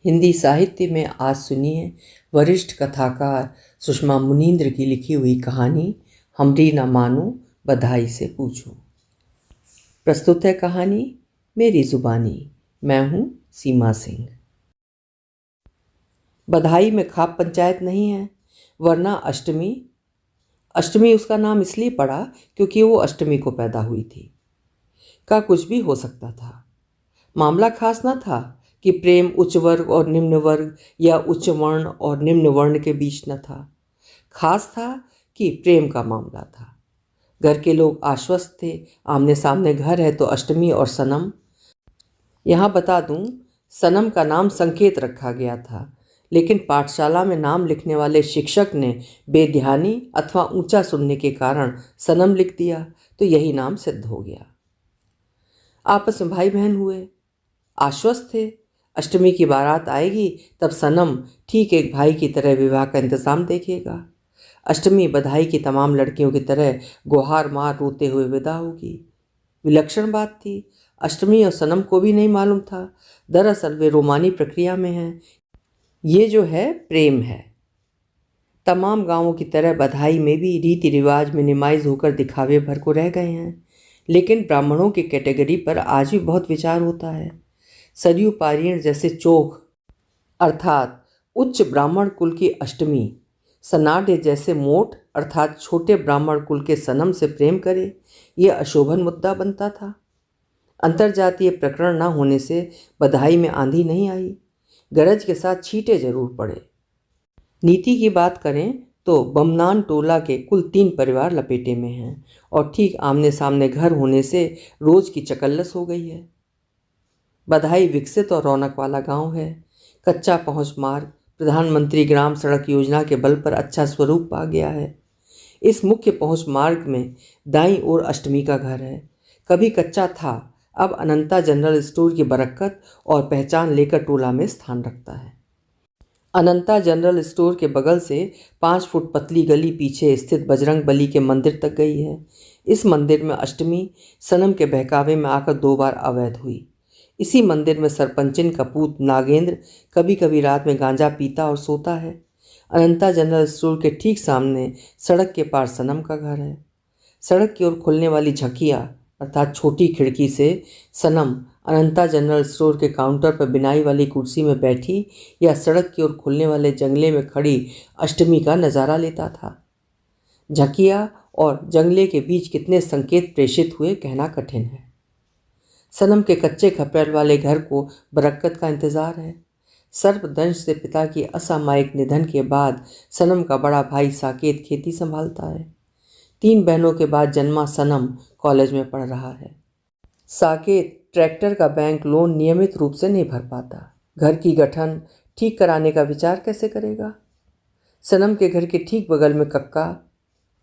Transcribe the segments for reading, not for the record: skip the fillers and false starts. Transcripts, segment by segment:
हिंदी साहित्य में आज सुनिए वरिष्ठ कथाकार सुषमा मुनींद्र की लिखी हुई कहानी हमरी न मानो बधाई से पूछो। प्रस्तुत है कहानी मेरी जुबानी। मैं हूँ सीमा सिंह। बधाई में खाप पंचायत नहीं है, वरना अष्टमी उसका नाम इसलिए पड़ा क्योंकि वो अष्टमी को पैदा हुई थी। का कुछ भी हो सकता था। मामला खास न था कि प्रेम उच्च वर्ग और निम्न वर्ग या उच्च वर्ण और निम्न वर्ण के बीच न था। खास था कि प्रेम का मामला था। घर के लोग आश्वस्त थे, आमने सामने घर है तो अष्टमी और सनम। यहाँ बता दूं, सनम का नाम संकेत रखा गया था, लेकिन पाठशाला में नाम लिखने वाले शिक्षक ने बेध्यानी अथवा ऊंचा सुनने के कारण सनम लिख दिया, तो यही नाम सिद्ध हो गया। आपस में भाई बहन हुए, आश्वस्त थे अष्टमी की बारात आएगी तब सनम ठीक एक भाई की तरह विवाह का इंतजाम देखेगा। अष्टमी बधाई की तमाम लड़कियों की तरह गुहार मार रोते हुए विदा होगी। विलक्षण बात थी, अष्टमी और सनम को भी नहीं मालूम था। दरअसल वे रोमानी प्रक्रिया में हैं। ये जो है प्रेम है। तमाम गांवों की तरह बधाई में भी रीति रिवाज मिनिमाइज होकर दिखावे भर को रह गए हैं, लेकिन ब्राह्मणों की कैटेगरी पर आज भी बहुत विचार होता है। सरयू पारीण जैसे चोख अर्थात उच्च ब्राह्मण कुल की अष्टमी सनाढ़ जैसे मोट अर्थात छोटे ब्राह्मण कुल के सनम से प्रेम करे, यह अशोभन मुद्दा बनता था। अंतर्जातीय प्रकरण न होने से बधाई में आंधी नहीं आई, गरज के साथ छींटे जरूर पड़े। नीति की बात करें तो बमनान टोला के कुल 3 परिवार लपेटे में हैं और ठीक आमने सामने घर होने से रोज की चकल्लस हो गई है। बधाई विकसित और रौनक वाला गांव है। कच्चा पहुंच मार्ग प्रधानमंत्री ग्राम सड़क योजना के बल पर अच्छा स्वरूप पा गया है। इस मुख्य पहुंच मार्ग में दाईं ओर अष्टमी का घर है। कभी कच्चा था, अब अनंता जनरल स्टोर की बरकत और पहचान लेकर टोला में स्थान रखता है। अनंता जनरल स्टोर के बगल से 5 फुट पतली गली पीछे स्थित बजरंग बली के मंदिर तक गई है। इस मंदिर में अष्टमी सनम के बहकावे में आकर 2 बार अवैध हुई। इसी मंदिर में सरपंचिन का पूत नागेंद्र कभी कभी रात में गांजा पीता और सोता है। अनंता जनरल स्टोर के ठीक सामने सड़क के पार सनम का घर है। सड़क की ओर खुलने वाली झकिया अर्थात छोटी खिड़की से सनम अनंता जनरल स्टोर के काउंटर पर बिनाई वाली कुर्सी में बैठी या सड़क की ओर खुलने वाले जंगले में खड़ी अष्टमी का नज़ारा लेता था। झकिया और जंगले के बीच कितने संकेत प्रेषित हुए कहना कठिन है। सनम के कच्चे खप्पर वाले घर को बरकत का इंतजार है। सर्पदंश से पिता की असामयिक निधन के बाद सनम का बड़ा भाई साकेत खेती संभालता है। 3 बहनों के बाद जन्मा सनम कॉलेज में पढ़ रहा है। साकेत ट्रैक्टर का बैंक लोन नियमित रूप से नहीं भर पाता। घर की गठन ठीक कराने का विचार कैसे करेगा। सनम के घर के ठीक बगल में कक्का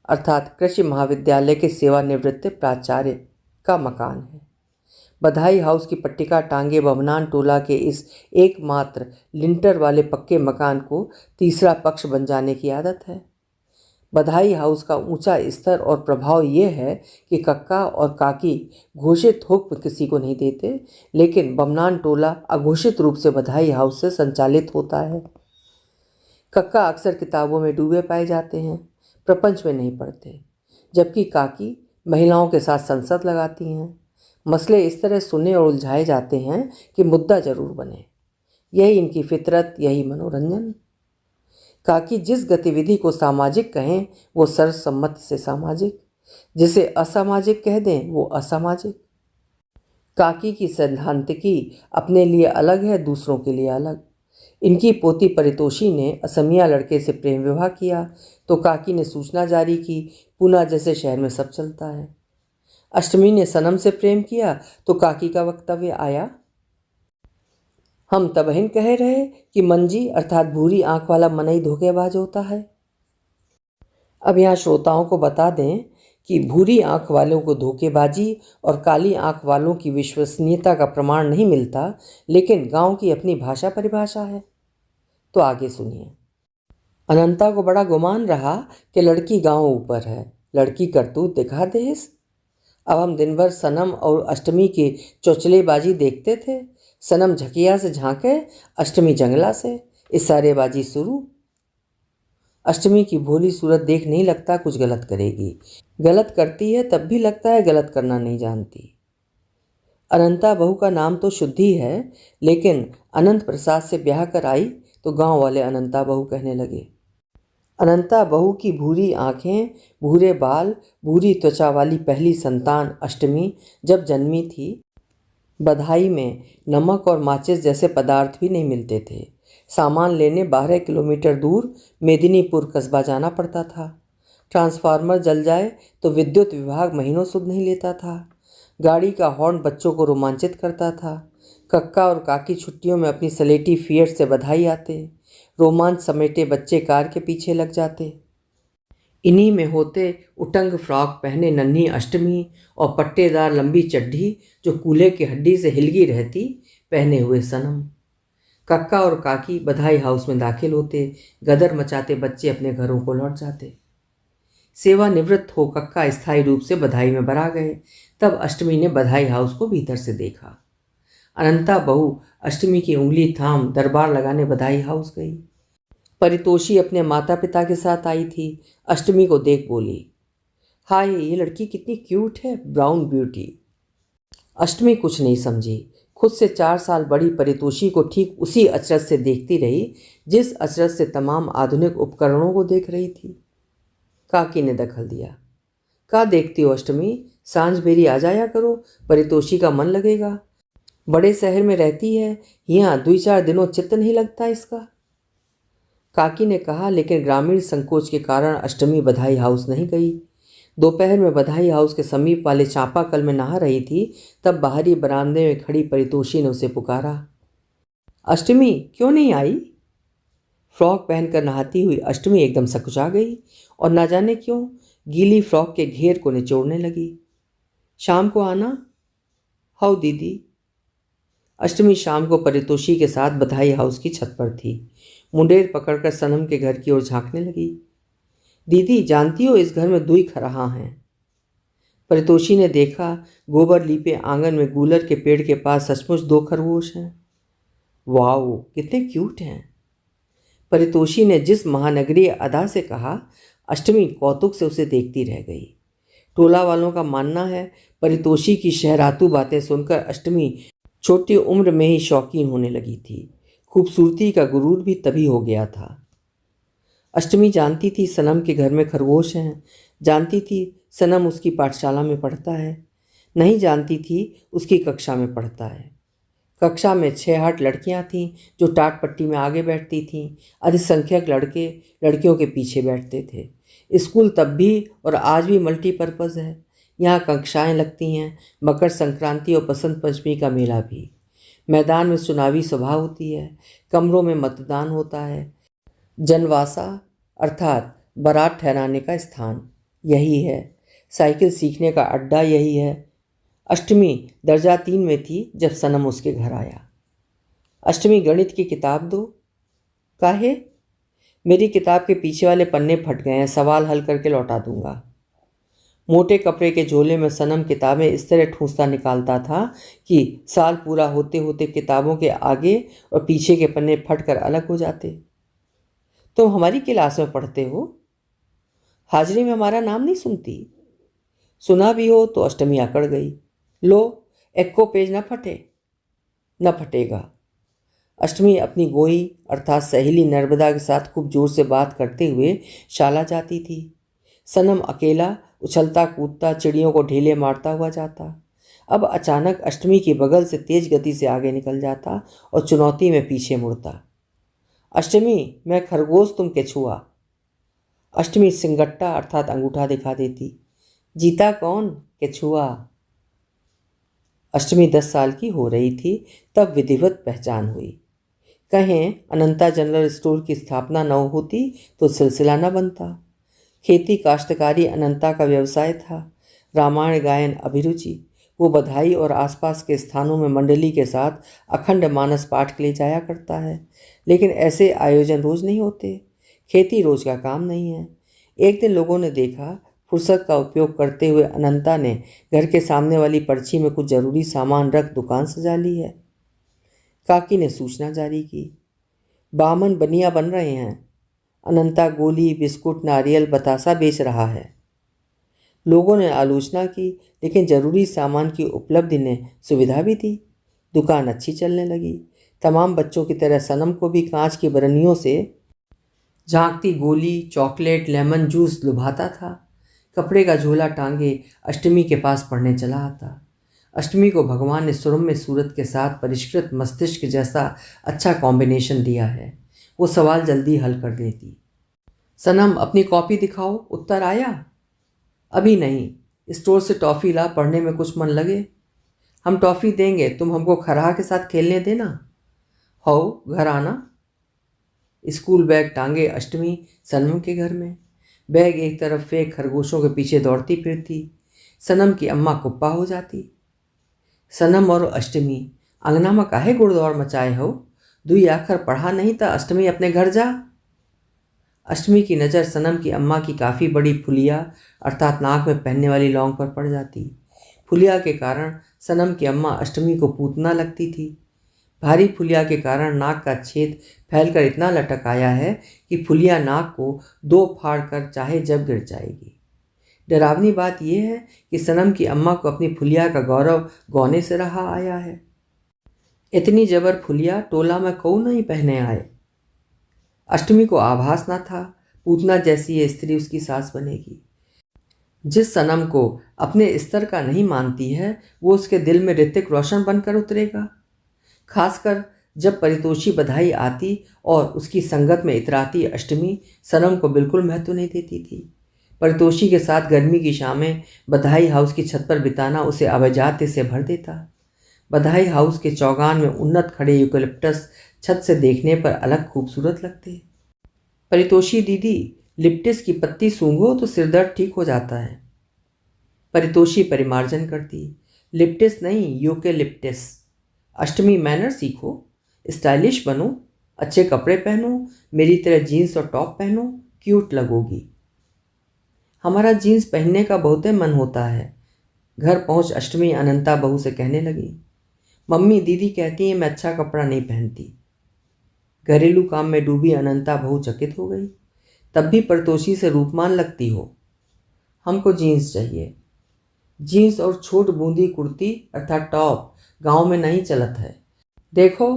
अर्थात कृषि महाविद्यालय के सेवानिवृत्त प्राचार्य का मकान है। बधाई हाउस की पट्टिका टांगे बमनान टोला के इस एकमात्र लिंटर वाले पक्के मकान को तीसरा पक्ष बन जाने की आदत है। बधाई हाउस का ऊंचा स्तर और प्रभाव ये है कि कक्का और काकी घोषित हुक्म किसी को नहीं देते, लेकिन बमनान टोला अघोषित रूप से बधाई हाउस से संचालित होता है। कक्का अक्सर किताबों में डूबे पाए जाते हैं, प्रपंच में नहीं पढ़ते, जबकि काकी महिलाओं के साथ संसद लगाती हैं। मसले इस तरह सुने और उलझाए जाते हैं कि मुद्दा जरूर बने। यही इनकी फितरत, यही मनोरंजन। काकी जिस गतिविधि को सामाजिक कहें वो सर्वसम्मति से सामाजिक, जिसे असामाजिक कह दें वो असामाजिक। काकी की सैद्धांतिकी अपने लिए अलग है, दूसरों के लिए अलग। इनकी पोती परितोषी ने असमिया लड़के से प्रेम विवाह किया तो काकी ने सूचना जारी की, पूना जैसे शहर में सब चलता है। अष्टमी ने सनम से प्रेम किया तो काकी का वक्तव्य आया, हम तबहिन कह रहे कि मंजी अर्थात भूरी आंख वाला मनई धोखेबाज होता है। अब यहाँ श्रोताओं को बता दें कि भूरी आंख वालों को धोखेबाजी और काली आंख वालों की विश्वसनीयता का प्रमाण नहीं मिलता, लेकिन गांव की अपनी भाषा परिभाषा है। तो आगे सुनिए। अनंता को बड़ा गुमान रहा कि लड़की गांव ऊपर है, लड़की करतूत दिखा देस। अब हम दिन भर सनम और अष्टमी की चौचलेबाजी देखते थे। सनम झकिया से झांके, अष्टमी जंगला से, इशारेबाजी शुरू। अष्टमी की भोली सूरत देख नहीं लगता कुछ गलत करेगी। गलत करती है तब भी लगता है गलत करना नहीं जानती। अनंता बहू का नाम तो शुद्धि है, लेकिन अनंत प्रसाद से ब्याह कर आई तो गांव वाले अनंता बहू कहने लगे। अनंता बहू की भूरी आंखें, भूरे बाल, भूरी त्वचा वाली पहली संतान अष्टमी जब जन्मी थी, बधाई में नमक और माचिस जैसे पदार्थ भी नहीं मिलते थे। सामान लेने 12 किलोमीटर दूर मेदिनीपुर कस्बा जाना पड़ता था। ट्रांसफार्मर जल जाए तो विद्युत विभाग महीनों सुध नहीं लेता था। गाड़ी का हॉर्न बच्चों को रोमांचित करता था। कक्का और काकी छुट्टियों में अपनी सलेटी फिएट से बधाई आते। रोमांच समेटे बच्चे कार के पीछे लग जाते। इन्हीं में होते उटंग फ्रॉक पहने नन्ही अष्टमी और पट्टेदार लंबी चड्ढी जो कूल्हे की हड्डी से हिलगी रहती पहने हुए सनम। कक्का और काकी बधाई हाउस में दाखिल होते। गदर मचाते बच्चे अपने घरों को लौट जाते। सेवानिवृत्त हो कक्का स्थायी रूप से बधाई में भरा गए। तब अष्टमी ने बधाई हाउस को भीतर से देखा। अनंता बहू अष्टमी की उंगली थाम दरबार लगाने बधाई हाउस गई। परितोषी अपने माता पिता के साथ आई थी। अष्टमी को देख बोली, हाय ये लड़की कितनी क्यूट है, ब्राउन ब्यूटी। अष्टमी कुछ नहीं समझी। खुद से 4 साल बड़ी परितोषी को ठीक उसी अचरज से देखती रही जिस अचरज से तमाम आधुनिक उपकरणों को देख रही थी। काकी ने दखल दिया, का देखती हो अष्टमी, सांझ बेरी आ जाया करो, परितोषी का मन लगेगा। बड़े शहर में रहती है, यहाँ 2-4 दिनों चित्त नहीं लगता इसका। काकी ने कहा, लेकिन ग्रामीण संकोच के कारण अष्टमी बधाई हाउस नहीं गई। दोपहर में बधाई हाउस के समीप वाले चापाकल में नहा रही थी, तब बाहरी बरामदे में खड़ी परितोषी ने उसे पुकारा, अष्टमी क्यों नहीं आई। फ्रॉक पहनकर नहाती हुई अष्टमी एकदम सकुचा गई और ना जाने क्यों गीली फ्रॉक के घेर को निचोड़ने लगी। शाम को आना। हाउ दीदी। अष्टमी शाम को परितोषी के साथ बधाई हाउस की छत पर थी। मुंडेर पकड़कर सनम के घर की ओर झांकने लगी। दीदी जानती हो इस घर में 2 खरहा हैं। परितोषी ने देखा, गोबर लीपे आंगन में गूलर के पेड़ के पास सचमुच 2 खरगोश हैं। वाओ कितने क्यूट हैं। परितोषी ने जिस महानगरीय अदा से कहा, अष्टमी कौतुक से उसे देखती रह गई। टोला वालों का मानना है परितोषी की शहरातू बातें सुनकर अष्टमी छोटी उम्र में ही शौकीन होने लगी थी। खूबसूरती का गुरूर भी तभी हो गया था। अष्टमी जानती थी सनम के घर में खरगोश हैं, जानती थी सनम उसकी पाठशाला में पढ़ता है, नहीं जानती थी उसकी कक्षा में पढ़ता है। कक्षा में 6-8 लड़कियां थीं जो टाट पट्टी में आगे बैठती थीं, अधिसंख्यक लड़के लड़कियों के पीछे बैठते थे। स्कूल तब भी और आज भी मल्टीपर्पज़ है। यहाँ कक्षाएं लगती हैं, मकर संक्रांति और बसंत पंचमी का मेला भी। मैदान में चुनावी सभा होती है, कमरों में मतदान होता है। जनवासा अर्थात बारात ठहराने का स्थान यही है, साइकिल सीखने का अड्डा यही है। अष्टमी दर्जा 3 में थी जब सनम उसके घर आया। अष्टमी गणित की किताब दो। काहे? मेरी किताब के पीछे वाले पन्ने फट गए हैं, सवाल हल करके लौटा दूंगा। मोटे कपड़े के झोले में सनम किताबें इस तरह ठूंसता निकालता था कि साल पूरा होते होते किताबों के आगे और पीछे के पन्ने फटकर अलग हो जाते। तुम हमारी क्लास में पढ़ते हो? हाजिरी में हमारा नाम नहीं सुनती? सुना भी हो तो अष्टमी अकड़ गई। लो एक्को पेज न फटे। न फटेगा। अष्टमी अपनी गोई अर्थात सहेली नर्मदा के साथ खूब जोर से बात करते हुए शाला जाती थी। सनम अकेला उछलता कूदता चिड़ियों को ढेले मारता हुआ जाता। अब अचानक अष्टमी की बगल से तेज गति से आगे निकल जाता और चुनौती में पीछे मुड़ता। अष्टमी मैं खरगोश, तुम केछुआ। अष्टमी सिंगट्टा अर्थात अंगूठा दिखा देती। जीता कौन? केछुआ। अष्टमी 10 साल की हो रही थी तब विधिवत पहचान हुई। कहें अनंता जनरल स्टोर की स्थापना न होती तो सिलसिला न बनता। खेती काश्तकारी अनंता का व्यवसाय था। रामायण गायन अभिरुचि। वो बधाई और आसपास के स्थानों में मंडली के साथ अखंड मानस पाठ के लिए जाया करता है, लेकिन ऐसे आयोजन रोज नहीं होते। खेती रोज का काम नहीं है। एक दिन लोगों ने देखा, फुर्सत का उपयोग करते हुए अनंता ने घर के सामने वाली पर्ची में कुछ जरूरी सामान रख दुकान सजा ली है। काकी ने सूचना जारी की, बामन बनिया बन रहे हैं। अनंता गोली, बिस्कुट, नारियल, बतासा बेच रहा है। लोगों ने आलोचना की, लेकिन जरूरी सामान की उपलब्धि ने सुविधा भी दी। दुकान अच्छी चलने लगी। तमाम बच्चों की तरह सनम को भी कांच की बरनियों से झांकती गोली, चॉकलेट, लेमन जूस लुभाता था। कपड़े का झोला टांगे अष्टमी के पास पढ़ने चला आता। अष्टमी को भगवान ने सुरम्य सूरत के साथ परिष्कृत मस्तिष्क जैसा अच्छा कॉम्बिनेशन दिया है। वो सवाल जल्दी हल कर देती। सनम, अपनी कॉपी दिखाओ, उत्तर आया? अभी नहीं, स्टोर से टॉफ़ी ला, पढ़ने में कुछ मन लगे। हम टॉफ़ी देंगे, तुम हमको खराह के साथ खेलने देना। हो, घर आना। स्कूल बैग टांगे अष्टमी सनम के घर में। बैग एक तरफ फेंक खरगोशों के पीछे दौड़ती फिरती। सनम की अम्मा कुप्पा हो जाती। सनम और अष्टमी, अंगना में काहे गुड़दौड़ मचाए हो? दुई आखर पढ़ा नहीं था, अष्टमी अपने घर जा। अष्टमी की नज़र सनम की अम्मा की काफ़ी बड़ी फुलिया अर्थात नाक में पहनने वाली लौंग पर पड़ जाती। फुलिया के कारण सनम की अम्मा अष्टमी को पूतना लगती थी। भारी फुलिया के कारण नाक का छेद फैलकर इतना लटक आया है कि फुलिया नाक को दो फाड़ कर चाहे जब गिर जाएगी। डरावनी बात यह है कि सनम की अम्मा को अपनी फुलिया का गौरव गौने से रहा आया है। इतनी जबर फुलिया टोला में कौ नहीं पहने आए। अष्टमी को आभास न था पूतना जैसी ये स्त्री उसकी सास बनेगी। जिस सनम को अपने स्तर का नहीं मानती है, वो उसके दिल में ऋतिक रोशन बनकर उतरेगा। खासकर जब परितोषी बधाई आती और उसकी संगत में इतराती अष्टमी सनम को बिल्कुल महत्व नहीं देती थी। परितोषी के साथ गर्मी की शामें बधाई हाउस की छत पर बिताना उसे अवजात्य से भर देता। बधाई हाउस के चौगान में उन्नत खड़े यूकलिप्टस छत से देखने पर अलग खूबसूरत लगते। परितोषी दीदी, लिप्टिस की पत्ती सूंघो तो सिरदर्द ठीक हो जाता है। परितोषी परिमार्जन करती। लिप्टिस नहीं, यूकेलिप्टिस। अष्टमी, मैनर सीखो, स्टाइलिश बनो, अच्छे कपड़े पहनो, मेरी तरह जीन्स और टॉप पहनो, क्यूट लगोगी। हमारा जीन्स पहनने का बहुत मन होता है। घर पहुंच अष्टमी अनंता बहू से कहने लगी, मम्मी, दीदी कहती है मैं अच्छा कपड़ा नहीं पहनती। घरेलू काम में डूबी अनंता बहू चकित हो गई। तब भी परितोषी से रूपमान लगती हो। हमको जीन्स चाहिए। जीन्स और छोट बूंदी कुर्ती अर्थात टॉप गांव में नहीं चलत है। देखो,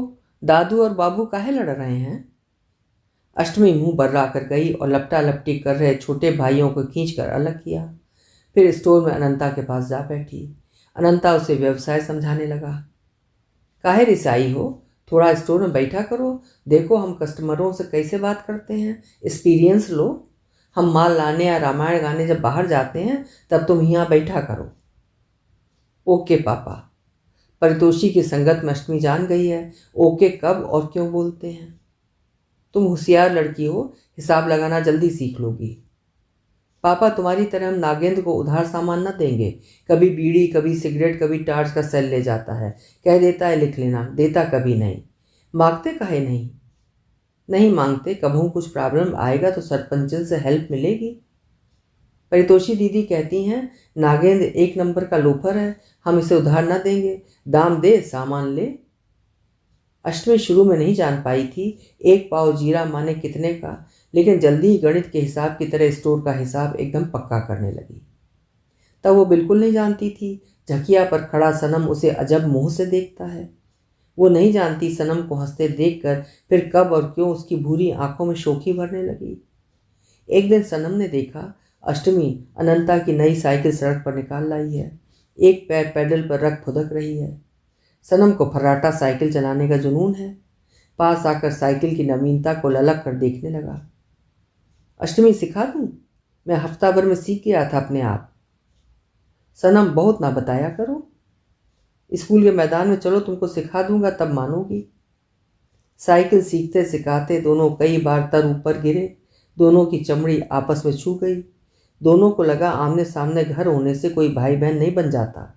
दादू और बाबू काहे लड़ रहे हैं। अष्टमी मुंह बर्रा कर गई और लपटा लपटी कर रहे छोटे भाइयों को खींचकर अलग किया। फिर स्टोर में अनंता के पास जा बैठी। अनंता उसे व्यवसाय समझाने लगा। काहे रिसाई हो, थोड़ा स्टोर में बैठा करो, देखो हम कस्टमरों से कैसे बात करते हैं, एक्सपीरियंस लो। हम माल लाने या रामायण गाने जब बाहर जाते हैं तब तुम यहाँ बैठा करो। ओके पापा। परितोषी की संगत में अष्टमी जान गई है ओके कब और क्यों बोलते हैं। तुम होशियार लड़की हो, हिसाब लगाना जल्दी सीख लोगी। पापा, तुम्हारी तरह हम नागेंद्र को उधार सामान न देंगे। कभी बीड़ी, कभी सिगरेट, कभी टार्च का सेल ले जाता है, कह देता है लिख लेना, देता कभी नहीं। मांगते काहे नहीं? नहीं मांगते, कभू कुछ प्रॉब्लम आएगा तो सरपंचन से हेल्प मिलेगी। परितोषी दीदी कहती हैं नागेंद्र एक नंबर का लोफर है, हम इसे उधार न देंगे, दाम दे सामान ले। अष्टमी शुरू में नहीं जान पाई थी एक पाव जीरा माने कितने का, लेकिन जल्दी ही गणित के हिसाब की तरह स्टोर का हिसाब एकदम पक्का करने लगी। तब वो बिल्कुल नहीं जानती थी झकिया पर खड़ा सनम उसे अजब मुंह से देखता है। वो नहीं जानती सनम को हंसते देखकर फिर कब और क्यों उसकी भूरी आंखों में शोखी भरने लगी। एक दिन सनम ने देखा अष्टमी अनंता की नई साइकिल सड़क पर निकाल लाई है। एक पैर पैडल पर रख फुदक रही है। सनम को फर्राटा साइकिल चलाने का जुनून है। पास आकर साइकिल की नवीनता को ललक कर देखने लगा। अष्टमी, सिखा दूं? मैं हफ्ता भर में सीख गया था अपने आप। सनम, बहुत ना बताया करो। स्कूल के मैदान में चलो, तुमको सिखा दूंगा तब मानोगी। साइकिल सीखते सिखाते दोनों कई बार तर ऊपर गिरे। दोनों की चमड़ी आपस में छू गई। दोनों को लगा आमने सामने घर होने से कोई भाई बहन नहीं बन जाता।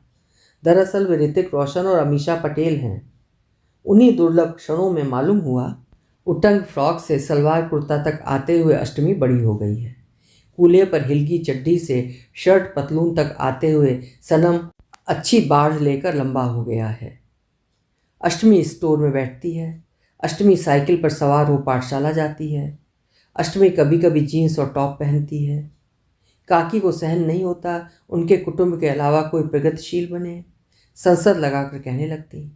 दरअसल वे ऋतिक रोशन और अमीषा पटेल हैं। उन्हीं दुर्लभ क्षणों में मालूम हुआ उटंग फ्रॉक से सलवार कुर्ता तक आते हुए अष्टमी बड़ी हो गई है। कूल्हे पर हिलकी चड्डी से शर्ट पतलून तक आते हुए सनम अच्छी बाढ़ लेकर लंबा हो गया है। अष्टमी स्टोर में बैठती है। अष्टमी साइकिल पर सवार हो पाठशाला जाती है। अष्टमी कभी कभी जीन्स और टॉप पहनती है। काकी को सहन नहीं होता उनके कुटुंब के अलावा कोई प्रगतिशील बने। संसद लगाकर कहने लगती,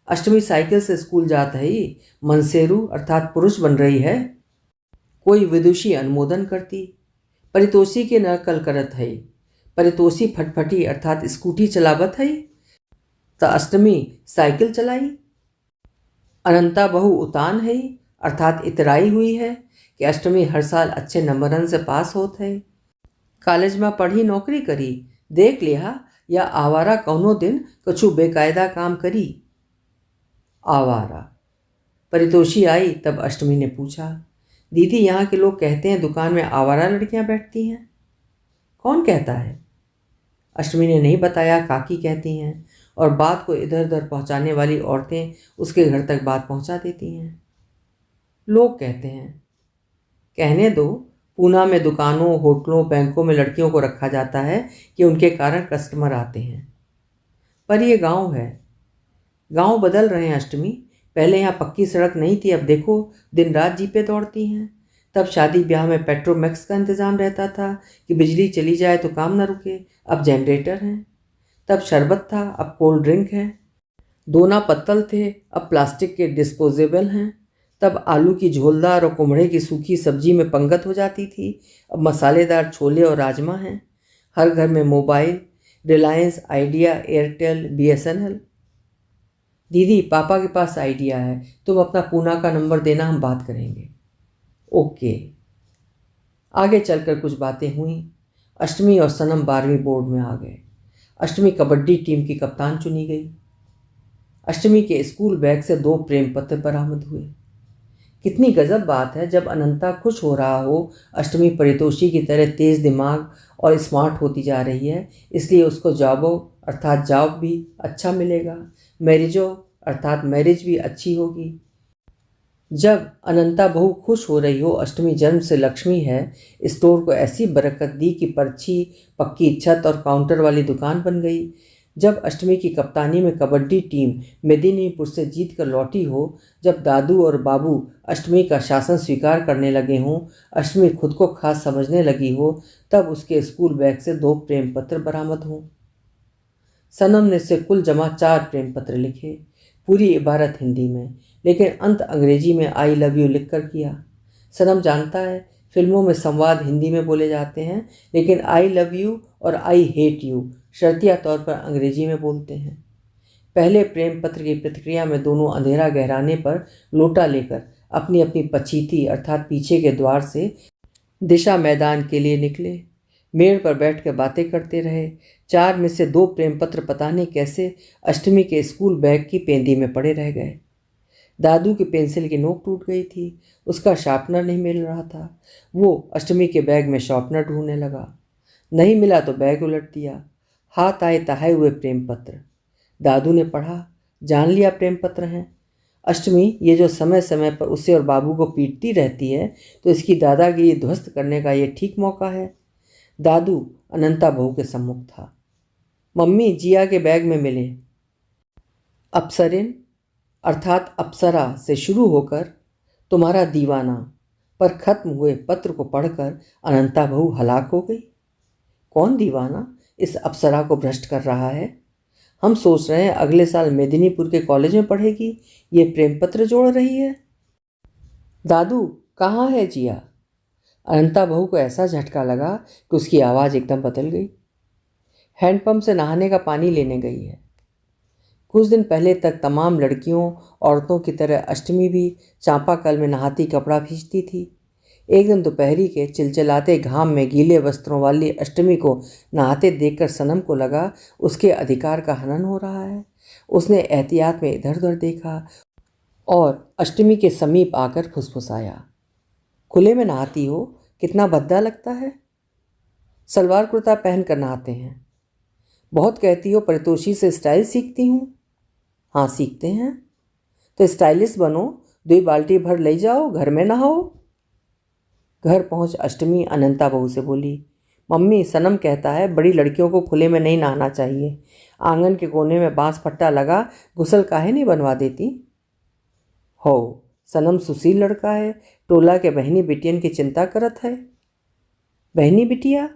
अष्टमी साइकिल से स्कूल जाता ही मनसेरू अर्थात पुरुष बन रही है। कोई विदुषी अनुमोदन करती, परितोषी के न कल करत है। परितोषी फटफटी अर्थात स्कूटी चलावत है। त अष्टमी साइकिल चलाई। अनंता बहु उतान है अर्थात इतराई हुई है कि अष्टमी हर साल अच्छे नंबरन से पास होत है। कॉलेज में पढ़ी नौकरी करी, देख लिया या आवारा कौनो दिन कछु बेकायदा काम करी। आवारा। परितोषी आई तब अष्टमी ने पूछा, दीदी यहाँ के लोग कहते हैं दुकान में आवारा लड़कियां बैठती हैं। कौन कहता है? अष्टमी ने नहीं बताया, काकी कहती हैं और बात को इधर उधर पहुंचाने वाली औरतें उसके घर तक बात पहुंचा देती हैं। लोग कहते हैं, कहने दो। पूना में दुकानों, होटलों, बैंकों में लड़कियों को रखा जाता है कि उनके कारण कस्टमर आते हैं। पर ये गांव है। गांव बदल रहे हैं अष्टमी। पहले यहाँ पक्की सड़क नहीं थी, अब देखो दिन रात जीपें दौड़ती हैं। तब शादी ब्याह में पेट्रोमैक्स का इंतज़ाम रहता था कि बिजली चली जाए तो काम न रुके, अब जनरेटर हैं। तब शरबत था, अब कोल्ड ड्रिंक है। दोना पत्तल थे, अब प्लास्टिक के डिस्पोजेबल हैं। तब आलू की झोलदार और कुम्हड़े की सूखी सब्जी में पंगत हो जाती थी, अब मसालेदार छोले और राजमा हैं। हर घर में mobile, Reliance, idea, Airtel, BSNL। दीदी पापा के पास आइडिया है, तुम अपना पूना का नंबर देना, हम बात करेंगे। ओके। आगे चलकर कुछ बातें हुई। अष्टमी और सनम 12वीं बोर्ड में आ गए। अष्टमी कबड्डी टीम की कप्तान चुनी गई। अष्टमी के स्कूल बैग से 2 प्रेम पत्र बरामद हुए। कितनी गजब बात है, जब अनंता खुश हो रहा हो अष्टमी परितोषी की तरह तेज दिमाग और स्मार्ट होती जा रही है, इसलिए उसको जॉबो अर्थात जॉब भी अच्छा मिलेगा, मैरिजो अर्थात मैरिज भी अच्छी होगी। जब अनंता बहु खुश हो रही हो अष्टमी जन्म से लक्ष्मी है, स्टोर को ऐसी बरकत दी कि पर्ची, पक्की छत और काउंटर वाली दुकान बन गई। जब अष्टमी की कप्तानी में कबड्डी टीम मेदिनीपुर से जीत कर लौटी हो, जब दादू और बाबू अष्टमी का शासन स्वीकार करने लगे हों, अष्टमी खुद को खास समझने लगी हो, तब उसके स्कूल बैग से 2 प्रेम पत्र बरामद हों। सनम ने से कुल जमा 4 प्रेम पत्र लिखे, पूरी इबारत हिंदी में, लेकिन अंत अंग्रेजी में आई लव यू लिख कर किया। सनम जानता है फिल्मों में संवाद हिंदी में बोले जाते हैं, लेकिन आई लव यू और आई हेट यू शर्तिया तौर पर अंग्रेजी में बोलते हैं। पहले प्रेम पत्र की प्रतिक्रिया में दोनों अंधेरा गहराने पर लोटा लेकर अपनी अपनी पछीती अर्थात पीछे के द्वार से दिशा मैदान के लिए निकले। मेड़ पर बैठकर बातें करते रहे। 4 में से 2 प्रेम पत्र पता नहीं कैसे अष्टमी के स्कूल बैग की पेंदी में पड़े रह गए। दादू की पेंसिल की नोक टूट गई थी, उसका शार्पनर नहीं मिल रहा था। वो अष्टमी के बैग में शार्पनर ढूंढने लगा, नहीं मिला तो बैग उलट दिया। हाथ आए तहाए हुए प्रेम पत्र। दादू ने पढ़ा, जान लिया प्रेम पत्र हैं। अष्टमी ये जो समय समय पर उसे और बाबू को पीटती रहती है, तो इसकी दादागिरी ध्वस्त करने का ये ठीक मौका है। दादू अनंता बहू के सम्मुख था। मम्मी जिया के बैग में मिले अप्सरिन अर्थात अप्सरा से शुरू होकर तुम्हारा दीवाना पर खत्म हुए पत्र को पढ़कर अनंता बहू हलाक हो गई। कौन दीवाना इस अप्सरा को भ्रष्ट कर रहा है? हम सोच रहे हैं अगले साल मेदिनीपुर के कॉलेज में पढ़ेगी, ये प्रेम पत्र जोड़ रही है। दादू कहाँ है जिया? अनंता बहू को ऐसा झटका लगा कि उसकी आवाज़ एकदम बदल गई। हैंडपंप से नहाने का पानी लेने गई है। कुछ दिन पहले तक तमाम लड़कियों औरतों की तरह अष्टमी भी चांपाकल में नहाती कपड़ा खींचती थी। एक दिन दोपहरी के चिलचिलाते घाम में गीले वस्त्रों वाली अष्टमी को नहाते देखकर सनम को लगा उसके अधिकार का हनन हो रहा है। उसने एहतियात में इधर उधर देखा और अष्टमी के समीप आकर फुसफुसाया, खुले में नहाती हो, कितना भद्दा लगता है। सलवार कुर्ता पहन कर नहाते हैं। बहुत कहती हो परितोषी से स्टाइल सीखती हूँ। हाँ सीखते हैं, तो स्टाइलिस्ट बनो, 2 बाल्टी भर ले जाओ, घर में नहाओ। घर पहुँच अष्टमी अनंता बहू से बोली, मम्मी, सनम कहता है बड़ी लड़कियों को खुले में नहीं नहाना चाहिए। आंगन के कोने में बांस फट्टा लगा गुसल काहे नहीं बनवा देती? हो, सनम सुशील लड़का है, टोला के बहनी बिटियन की चिंता करत है। बहनी बिटिया?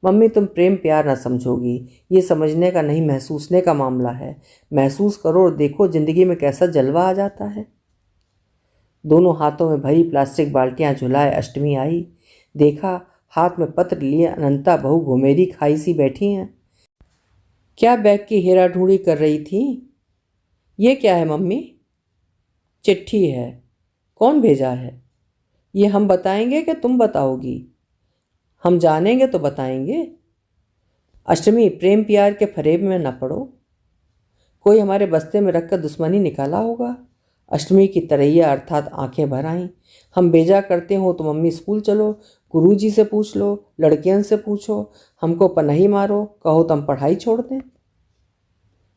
मम्मी, तुम प्रेम प्यार ना समझोगी, ये समझने का नहीं महसूसने का मामला है। महसूस करो और देखो जिंदगी में कैसा जलवा आ जाता है। दोनों हाथों में भरी प्लास्टिक बाल्टियां झुलाए अष्टमी आई। देखा, हाथ में पत्र लिए अनंता बहू घुमेरी खाई सी बैठी हैं। क्या बैग की हेरा ढूंढी कर रही थी? ये क्या है मम्मी? चिट्ठी है। कौन भेजा है? ये हम बताएंगे कि तुम बताओगी? हम जानेंगे तो बताएंगे। अष्टमी, प्रेम प्यार के फरेब में न पड़ो। कोई हमारे बस्ते में रखकर दुश्मनी निकाला होगा। अष्टमी की तरैया अर्थात आंखें भर आईं। हम बेजा करते हो तो मम्मी स्कूल चलो, गुरुजी से पूछ लो, लड़कियन से पूछो, हमको पनाही मारो, कहो तो हम पढ़ाई छोड़ दें।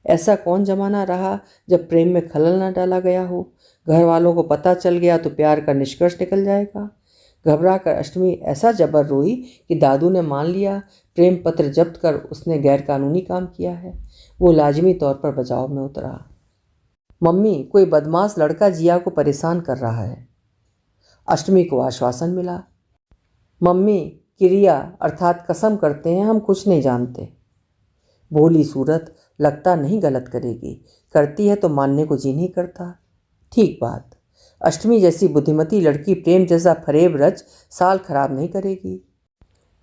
ऐसा कौन जमाना रहा जब प्रेम में खलल न डाला गया हो? घर वालों को पता चल गया तो प्यार का निष्कर्ष निकल जाएगा। घबरा कर अष्टमी ऐसा जबर रोई कि दादू ने मान लिया प्रेम पत्र जब्त कर उसने गैरकानूनी काम किया है। वो लाजमी तौर पर बचाव में उतरा। मम्मी, कोई बदमाश लड़का जिया को परेशान कर रहा है। अष्टमी को आश्वासन मिला। मम्मी, क्रिया अर्थात कसम करते हैं, हम कुछ नहीं जानते। भोली सूरत, लगता नहीं गलत करेगी, करती है तो मानने को जी नहीं करता। ठीक बात। अष्टमी जैसी बुद्धिमती लड़की प्रेम जैसा फरेब रच साल खराब नहीं करेगी।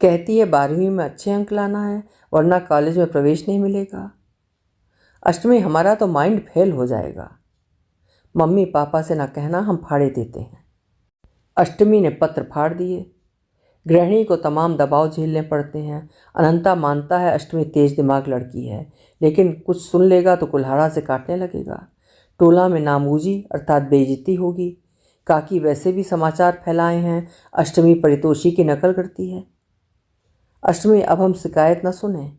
कहती है 12वीं में अच्छे अंक लाना है वरना कॉलेज में प्रवेश नहीं मिलेगा। अष्टमी, हमारा तो माइंड फेल हो जाएगा। मम्मी, पापा से ना कहना, हम फाड़े देते हैं। अष्टमी ने पत्र फाड़ दिए। गृहिणी को तमाम दबाव झेलने पड़ते हैं। अनंता मानता है अष्टमी तेज दिमाग लड़की है, लेकिन कुछ सुन लेगा तो कुल्हाड़ा से काटने लगेगा। टोला में नामूजी अर्थात बेइज्जती होगी। काकी वैसे भी समाचार फैलाए हैं अष्टमी परितोषी की नकल करती है। अष्टमी, अब हम शिकायत न सुने।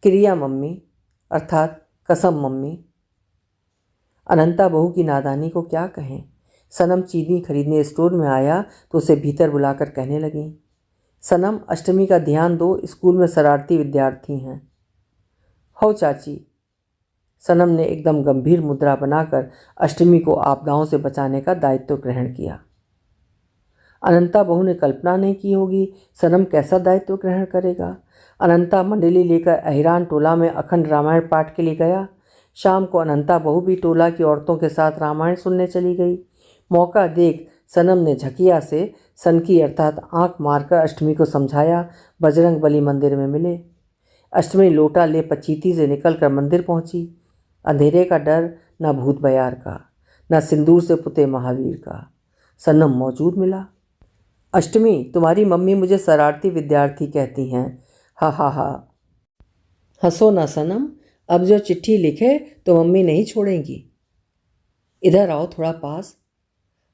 क्रिया मम्मी अर्थात कसम मम्मी। अनंता बहू की नादानी को क्या कहें। सनम चीनी खरीदने स्टोर में आया तो उसे भीतर बुलाकर कहने लगी, सनम, अष्टमी का ध्यान दो, स्कूल में शरारती विद्यार्थी हैं। हो चाची। सनम ने एकदम गंभीर मुद्रा बनाकर अष्टमी को आपदाओं से बचाने का दायित्व ग्रहण किया। अनंता बहू ने कल्पना नहीं की होगी सनम कैसा दायित्व ग्रहण करेगा। अनंता मंडली लेकर अहिरान टोला में अखंड रामायण पाठ के लिए गया। शाम को अनंता बहू भी टोला की औरतों के साथ रामायण सुनने चली गई। मौका देख सनम ने झकिया से सनकी अर्थात आंख मारकर अष्टमी को समझाया बजरंग बली मंदिर में मिले। अष्टमी लोटा ले पचीती से निकलकर मंदिर पहुंची। अंधेरे का डर, न भूत बयार का, न सिंदूर से पुते महावीर का। सनम मौजूद मिला। अष्टमी, तुम्हारी मम्मी मुझे शरारती विद्यार्थी कहती हैं। हा हा हा। हंसो ना सनम, अब जो चिट्ठी लिखे तो मम्मी नहीं छोड़ेंगी। इधर आओ थोड़ा पास।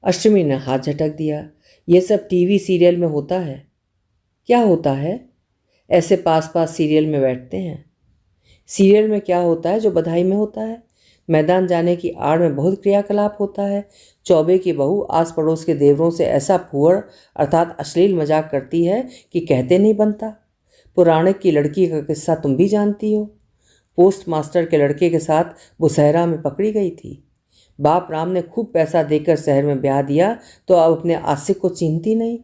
अष्टमी ने हाथ झटक दिया। ये सब टीवी सीरियल में होता है। क्या होता है? ऐसे पास पास सीरियल में बैठते हैं। सीरियल में क्या होता है जो बधाई में होता है? मैदान जाने की आड़ में बहुत क्रियाकलाप होता है। चौबे की बहू आस पड़ोस के देवरों से ऐसा फुहड़ अर्थात अश्लील मजाक करती है कि कहते नहीं बनता। पुराणिक की लड़की का किस्सा तुम भी जानती हो। पोस्ट मास्टर के लड़के के साथ बुसहरा में पकड़ी गई थी। बाप राम ने खूब पैसा देकर शहर में ब्याह दिया तो अब अपने आशिक को चिन्हती नहीं।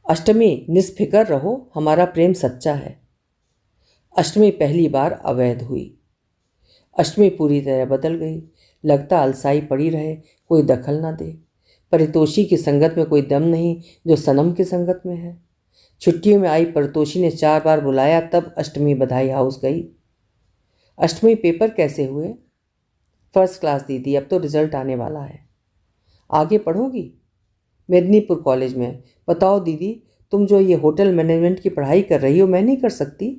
अष्टमी, निस्फिकर रहो, हमारा प्रेम सच्चा है। अष्टमी पहली बार अवैध हुई। अष्टमी पूरी तरह बदल गई। लगता अलसाई पड़ी रहे, कोई दखल ना दे। परितोषी की संगत में कोई दम नहीं जो सनम की संगत में है। छुट्टियों में आई परितोषी ने 4 बार बुलाया तब अष्टमी बधाई हाउस गई। अष्टमी, पेपर कैसे हुए? फर्स्ट क्लास दीदी, अब तो रिजल्ट आने वाला है। आगे पढ़ोगी? मेदिनीपुर कॉलेज में। बताओ दीदी, तुम जो ये होटल मैनेजमेंट की पढ़ाई कर रही हो मैं नहीं कर सकती?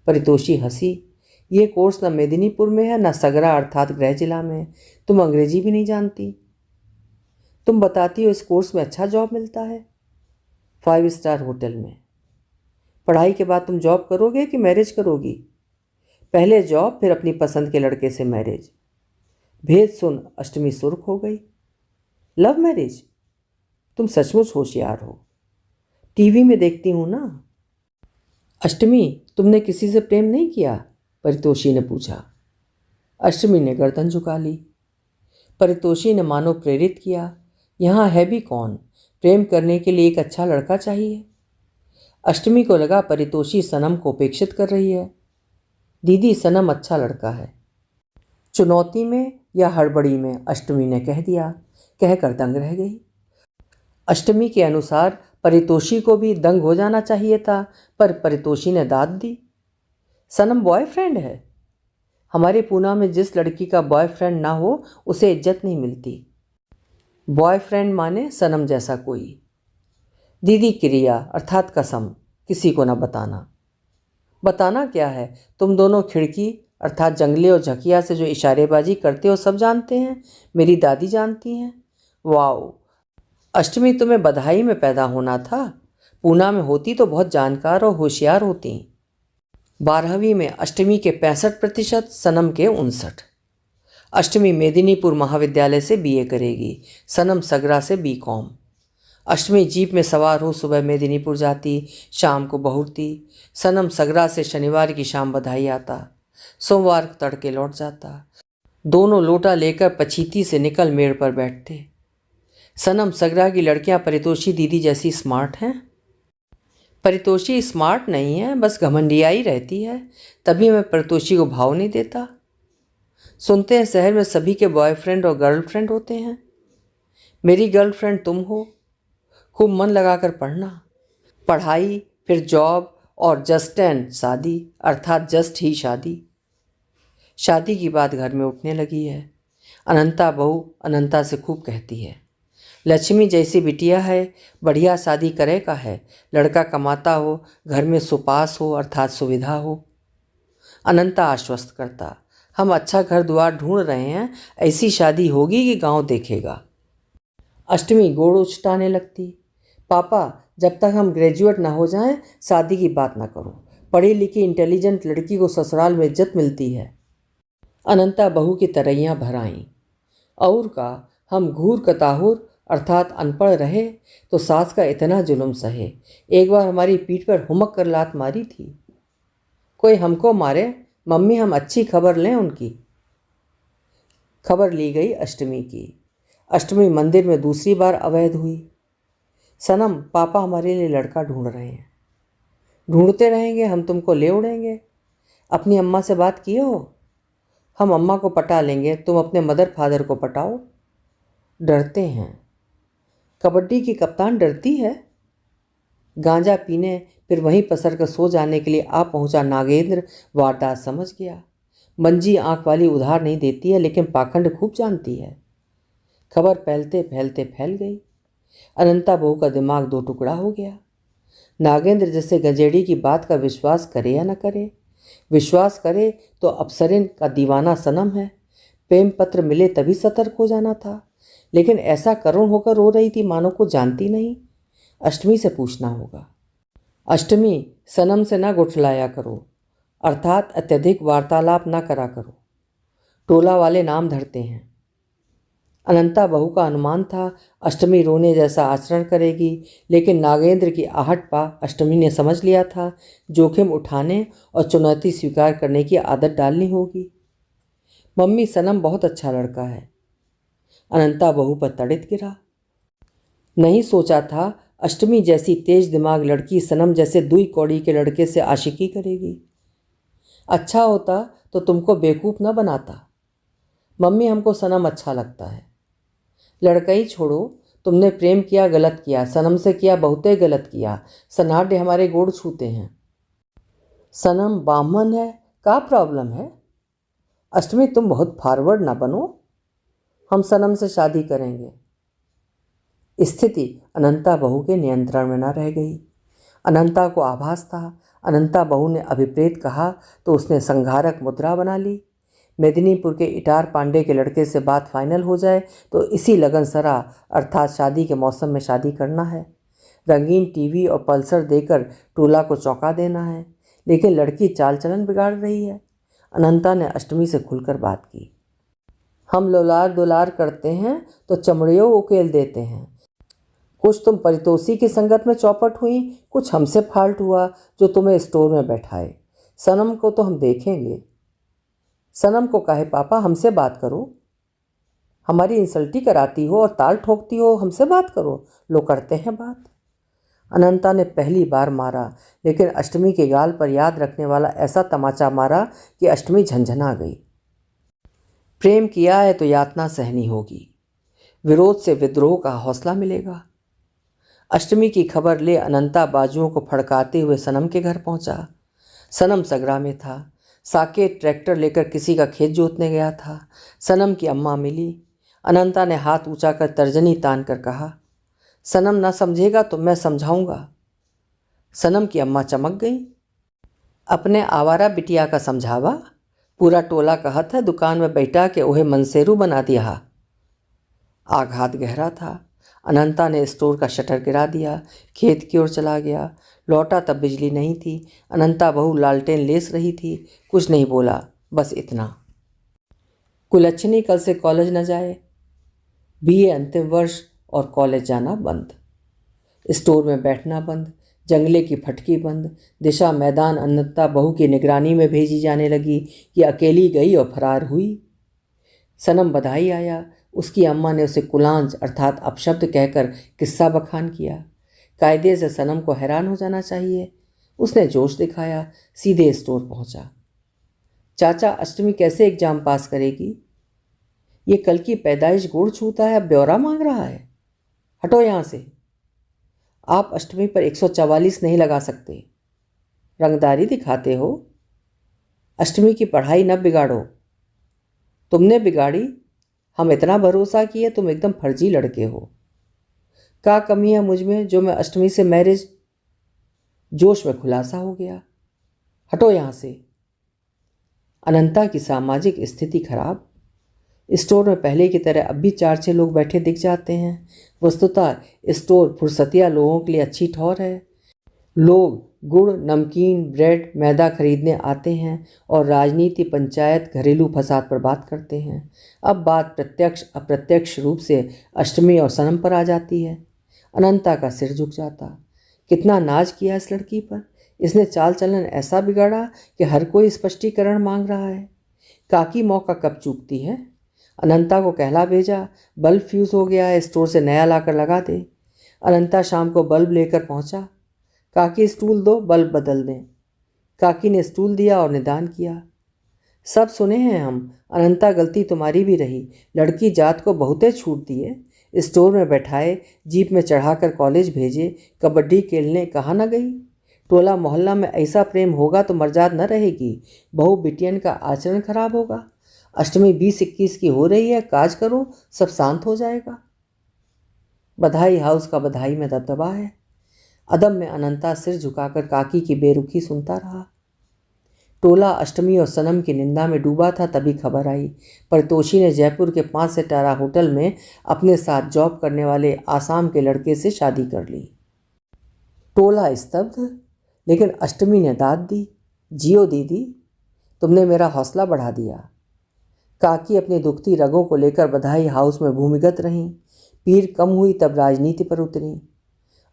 परितोषी हंसी। ये कोर्स न मेदिनीपुर में है न सगरा अर्थात गृह जिला में है। तुम अंग्रेजी भी नहीं जानती। तुम बताती हो इस कोर्स में अच्छा जॉब मिलता है। 5 स्टार होटल में। पढ़ाई के बाद तुम जॉब करोगे कि मैरिज करोगी? पहले जॉब, फिर अपनी पसंद के लड़के से मैरिज। भेद सुन अष्टमी सुर्ख हो गई। Love marriage? तुम सचमुच होशियार हो। टीवी में देखती हूँ ना। अष्टमी, तुमने किसी से प्रेम नहीं किया? परितोषी ने पूछा। अष्टमी ने गर्दन झुका ली। परितोषी ने मानो प्रेरित किया, यहाँ है भी कौन, प्रेम करने के लिए एक अच्छा लड़का चाहिए। अष्टमी को लगा परितोषी सनम को उपेक्षित कर रही है। दीदी, सनम अच्छा लड़का है। चुनौती में या हड़बड़ी में अष्टमी ने कह दिया, कहकर दंग रह गई। अष्टमी के अनुसार परितोषी को भी दंग हो जाना चाहिए था, पर परितोषी ने दाद दी। सनम बॉयफ्रेंड है। हमारे पूना में जिस लड़की का बॉयफ्रेंड ना हो उसे इज्जत नहीं मिलती। बॉयफ्रेंड माने सनम जैसा कोई। दीदी, क्रिया अर्थात कसम किसी को न बताना। बताना क्या है, तुम दोनों खिड़की अर्थात जंगले और झकिया से जो इशारेबाजी करते हो सब जानते हैं, मेरी दादी जानती हैं। वाओ, अष्टमी तुम्हें बधाई में पैदा होना था। पूना में होती तो बहुत जानकार और होशियार होती। 12वीं में अष्टमी के 65%, सनम के 59। अष्टमी मेदिनीपुर महाविद्यालय से बीए करेगी, सनम सगरा से बीकॉम। अष्टमी जीप में सवार हो सुबह मेदिनीपुर जाती, शाम को बहुरती। सनम सगरा से शनिवार की शाम बधाई आता, सोमवार तड़के लौट जाता। दोनों लोटा लेकर पछीती से निकल मेड़ पर बैठते। सनम सगरा की लड़कियां परितोषी दीदी जैसी स्मार्ट हैं। परितोषी स्मार्ट नहीं है, बस घमंडियाई रहती है, तभी मैं परितोषी को भाव नहीं देता। सुनते हैं शहर में सभी के बॉयफ्रेंड और गर्लफ्रेंड होते हैं। मेरी गर्लफ्रेंड तुम हो। खूब मन लगाकर पढ़ना, पढ़ाई फिर जॉब और जस्ट एंड शादी अर्थात जस्ट ही शादी। शादी की बात घर में उठने लगी है। अनंता बहू अनंता से खूब कहती है, लक्ष्मी जैसी बिटिया है, बढ़िया शादी करे का है, लड़का कमाता हो, घर में सुपास हो अर्थात सुविधा हो। अनंता आश्वस्त करता, हम अच्छा घर द्वार ढूंढ रहे हैं, ऐसी शादी होगी कि गांव देखेगा। अष्टमी गोड़ उछटाने लगती, पापा जब तक हम ग्रेजुएट ना हो जाएं शादी की बात ना करो, पढ़ी लिखी इंटेलिजेंट लड़की को ससुराल में इज्जत मिलती है। अनंता बहू की तरैयां भर आईं, और का हम घूर कताहुर अर्थात अनपढ़ रहे तो सास का इतना जुल्म सहे, एक बार हमारी पीठ पर हुमक कर लात मारी थी। कोई हमको मारे, मम्मी हम अच्छी खबर लें उनकी। खबर ली गई अष्टमी की। अष्टमी मंदिर में दूसरी बार अवैध हुई। सनम, पापा हमारे लिए लड़का ढूंढ रहे हैं। ढूंढते रहेंगे, हम तुमको ले उड़ेंगे। अपनी अम्मा से बात किए हो? हम अम्मा को पटा लेंगे, तुम अपने मदर फादर को पटाओ। डरते हैं। कबड्डी की कप्तान डरती है। गांजा पीने फिर वहीं पसर कर सो जाने के लिए आ पहुंचा नागेंद्र वारदात समझ गया। मंजी आंख वाली उधार नहीं देती है, लेकिन पाखंड खूब जानती है। खबर फैलते फैलते फैल गई। अनंता बहू का दिमाग दो टुकड़ा हो गया। नागेंद्र जैसे गंजेड़ी की बात का विश्वास करे या न करे, विश्वास करे तो अप्सरिन का दीवाना सनम है। प्रेम पत्र मिले तभी सतर्क हो जाना था, लेकिन ऐसा करुण होकर रो रही थी मानो को जानती नहीं। अष्टमी से पूछना होगा। अष्टमी, सनम से ना गुठलाया करो, अर्थात अत्यधिक वार्तालाप ना करा करो, टोला वाले नाम धरते हैं। अनंता बहू का अनुमान था अष्टमी रोने जैसा आचरण करेगी, लेकिन नागेंद्र की आहट पा अष्टमी ने समझ लिया था जोखिम उठाने और चुनौती स्वीकार करने की आदत डालनी होगी। मम्मी, सनम बहुत अच्छा लड़का है। अनंता बहू पर तड़ित गिरा। नहीं सोचा था अष्टमी जैसी तेज दिमाग लड़की सनम जैसे दुई कौड़ी के लड़के से आशिकी करेगी। अच्छा होता तो तुमको बेवकूफ़ न बनाता। मम्मी, हमको सनम अच्छा लगता है। लड़का ही छोड़ो, तुमने प्रेम किया गलत किया, सनम से किया बहुते गलत किया। सनाढ़ हमारे गोड़ छूते हैं। सनम ब्राह्मण है, का प्रॉब्लम है? अष्टमी, तुम बहुत फॉरवर्ड ना बनो, हम सनम से शादी करेंगे। स्थिति अनंता बहू के नियंत्रण में न रह गई। अनंता को आभास था अनंता बहू ने अभिप्रेत कहा तो उसने संघारक मुद्रा बना ली। मेदिनीपुर के इटार पांडे के लड़के से बात फाइनल हो जाए तो इसी लगन सरा अर्थात शादी के मौसम में शादी करना है। रंगीन टीवी और पल्सर देकर टोला को चौंका देना है, लेकिन लड़की चाल चलन बिगाड़ रही है। अनंता ने अष्टमी से खुलकर बात की। हम लोलार दुलार करते हैं तो चमड़ियों उकेल देते हैं। कुछ तुम परितोषी की संगत में चौपट हुई, कुछ हमसे फाल्ट हुआ जो तुम्हें स्टोर में बैठाए। सनम को तो हम देखेंगे। सनम को कहे पापा, हमसे बात करो। हमारी इंसल्टी कराती हो और ताल ठोकती हो, हमसे बात करो। लोग करते हैं बात। अनंता ने पहली बार मारा, लेकिन अष्टमी के गाल पर याद रखने वाला ऐसा तमाचा मारा कि अष्टमी झंझना गई। प्रेम किया है तो यातना सहनी होगी, विरोध से विद्रोह का हौसला मिलेगा। अष्टमी की खबर ले अनंता बाजुओं को फड़काते हुए सनम के घर पहुंचा। सनम सगरा में था। साकेत ट्रैक्टर लेकर किसी का खेत जोतने गया था। सनम की अम्मा मिली। अनंता ने हाथ ऊंचा कर तर्जनी तान कर कहा, सनम ना समझेगा तो मैं समझाऊंगा। सनम की अम्मा चमक गई। अपने आवारा बिटिया का समझावा? पूरा टोला कहत है दुकान में बैठा के ओहे मनसेरू बना दिया। आघात गहरा था। अनंता ने स्टोर का शटर गिरा दिया, खेत की ओर चला गया। लौटा तब बिजली नहीं थी। अनंता बहू लालटेन लेस रही थी। कुछ नहीं बोला, बस इतना, कुलच्छनी कल से कॉलेज न जाए। बीए अंतिम वर्ष और कॉलेज जाना बंद, स्टोर में बैठना बंद, जंगले की फटकी बंद। दिशा मैदान अनंता बहू की निगरानी में भेजी जाने लगी कि अकेली गई और फरार हुई। सनम बधाई आया। उसकी अम्मा ने उसे कुलांज अर्थात अपशब्द कहकर किस्सा बखान किया। कायदे से सनम को हैरान हो जाना चाहिए। उसने जोश दिखाया, सीधे स्टोर पहुंचा। चाचा, अष्टमी कैसे एग्जाम पास करेगी? ये कल की पैदाइश गुड़ छूता है, अब ब्यौरा मांग रहा है। हटो यहाँ से। आप अष्टमी पर 144 नहीं लगा सकते। रंगदारी दिखाते हो। अष्टमी की पढ़ाई न बिगाड़ो। तुमने बिगाड़ी। हम इतना भरोसा किए, तुम एकदम फर्जी लड़के हो। क्या कमी है मुझ में जो मैं अष्टमी से मैरिज? जोश में खुलासा हो गया। हटो यहाँ से। अनंता की सामाजिक स्थिति खराब। स्टोर में पहले की तरह अब भी 4-6 लोग बैठे दिख जाते हैं। वस्तुतः स्टोर फुर्सतिया लोगों के लिए अच्छी ठौर है। लोग गुड़, नमकीन, ब्रेड, मैदा खरीदने आते हैं और राजनीति, पंचायत, घरेलू फसाद पर बात करते हैं। अब बात प्रत्यक्ष अप्रत्यक्ष रूप से अष्टमी और सनम पर आ जाती है। अनंता का सिर झुक जाता। कितना नाज किया इस लड़की पर। इसने चाल चलन ऐसा बिगाड़ा कि हर कोई स्पष्टीकरण मांग रहा है। काकी मौका कब चूकती है। अनंता को कहला भेजा, बल्ब फ्यूज हो गया है, स्टोर से नया लाकर लगा दे। अनंता शाम को बल्ब लेकर पहुंचा। काकी स्टूल दो, बल्ब बदल दें। काकी ने स्टूल दिया और निदान किया। सब सुने हैं हम। अनंता, गलती तुम्हारी भी रही। लड़की जात को बहुते छूट दिए। स्टोर में बैठाए, जीप में चढ़ाकर कॉलेज भेजे, कबड्डी खेलने कहाँ न गई। टोला मोहल्ला में ऐसा प्रेम होगा तो मर्जाद न रहेगी। बहू बिटियन का आचरण खराब होगा। अष्टमी 20-21 की हो रही है, काज करो, सब शांत हो जाएगा। बधाई हाउस का बधाई में दबदबा है। अदब में अनंता सिर झुकाकर काकी की बेरुखी सुनता रहा। टोला अष्टमी और सनम की निंदा में डूबा था, तभी खबर आई परितोषी ने जयपुर के 5 सितारा होटल में अपने साथ जॉब करने वाले आसाम के लड़के से शादी कर ली। टोला स्तब्ध, लेकिन अष्टमी ने दाद दी, जियो दीदी, तुमने मेरा हौसला बढ़ा दिया। काकी अपनी दुखती रगों को लेकर बधाई हाउस में भूमिगत रहीं। पीर कम हुई तब राजनीति पर उतरी।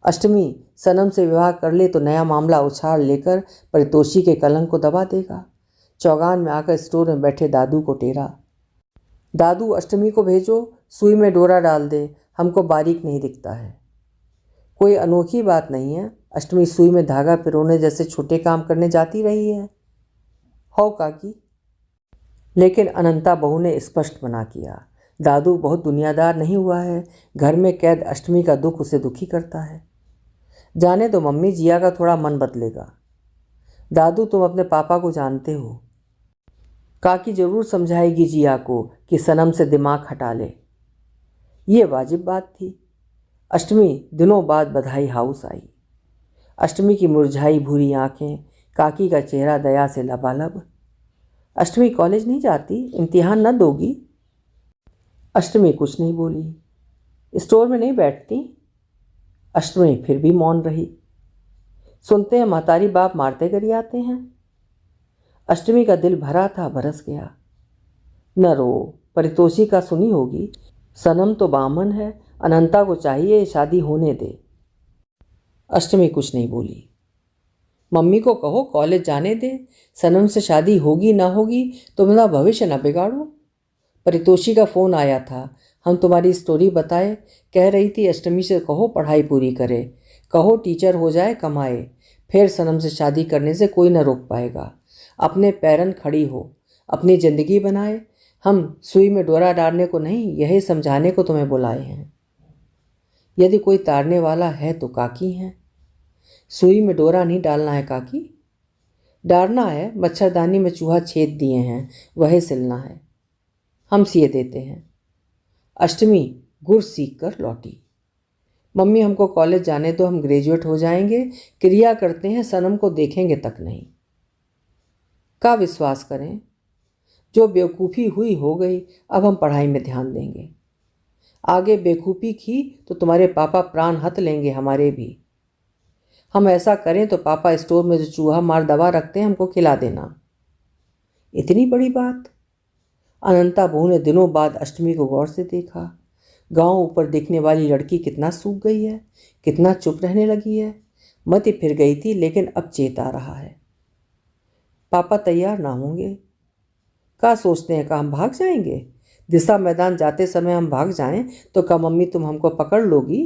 अष्टमी सनम से विवाह कर ले तो नया मामला उछाल लेकर परितोषी के कलंक को दबा देगा। चौगान में आकर स्टोर में बैठे दादू को टेरा। दादू, अष्टमी को भेजो, सुई में डोरा डाल दे, हमको बारीक नहीं दिखता है। कोई अनोखी बात नहीं है। अष्टमी सुई में धागा पिरोने जैसे छोटे काम करने जाती रही है। हो काकी। लेकिन अनंता बहू ने स्पष्ट मना किया। दादू बहुत दुनियादार नहीं हुआ है। घर में कैद अष्टमी का दुख उसे दुखी करता है। जाने दो मम्मी, जिया का थोड़ा मन बदलेगा। दादू, तुम अपने पापा को जानते हो। काकी जरूर समझाएगी जिया को कि सनम से दिमाग हटा ले। ये वाजिब बात थी। अष्टमी दिनों बाद बधाई हाउस आई। अष्टमी की मुरझाई भूरी आंखें, काकी का चेहरा दया से लबालब। अष्टमी कॉलेज नहीं जाती, इम्तिहान न दोगी? अष्टमी कुछ नहीं बोली। स्टोर में नहीं बैठती? अष्टमी फिर भी मौन रही। सुनते हैं महतारी बाप मारते करी आते हैं। अष्टमी का दिल भरा था, बरस गया। न रो, परितोषी का सुनी होगी। सनम तो बामन है, अनंता को चाहिए शादी होने दे। अष्टमी कुछ नहीं बोली। मम्मी को कहो कॉलेज जाने दे, सनम से शादी होगी ना होगी तुम भविष्य ना बिगाड़ो। परितोषी का फ़ोन आया था, हम तुम्हारी स्टोरी बताए, कह रही थी अष्टमी से कहो पढ़ाई पूरी करे, कहो टीचर हो जाए कमाए, फिर सनम से शादी करने से कोई ना रोक पाएगा। अपने पैरन खड़ी हो, अपनी ज़िंदगी बनाए। हम सुई में डोरा डालने को नहीं, यही समझाने को तुम्हें बुलाए हैं। यदि कोई तारने वाला है तो काकी हैं। सुई में डोरा नहीं डालना है काकी, डालना है मच्छरदानी में चूहा छेद दिए हैं वही सिलना है, हम सिए देते हैं। अष्टमी गुर सीख कर लौटी। मम्मी हमको कॉलेज जाने दो, हम ग्रेजुएट हो जाएंगे, क्रिया करते हैं, सनम को देखेंगे तक नहीं। का विश्वास करें, जो बेवकूफ़ी हुई हो गई, अब हम पढ़ाई में ध्यान देंगे। आगे बेवकूफ़ी की तो तुम्हारे पापा प्राण हथ लेंगे, हमारे भी। हम ऐसा करें तो पापा स्टोर में जो चूहा मार दवा रखते हैं हमको खिला देना। इतनी बड़ी बात। अनंता बहू ने दिनों बाद अष्टमी को गौर से देखा। गांव ऊपर दिखने वाली लड़की कितना सूख गई है, कितना चुप रहने लगी है। मति फिर गई थी लेकिन अब चेत आ रहा है। पापा तैयार ना होंगे। क्या सोचते हैं, का हम भाग जाएंगे? दिशा मैदान जाते समय हम भाग जाएं तो क्या मम्मी तुम हमको पकड़ लोगी?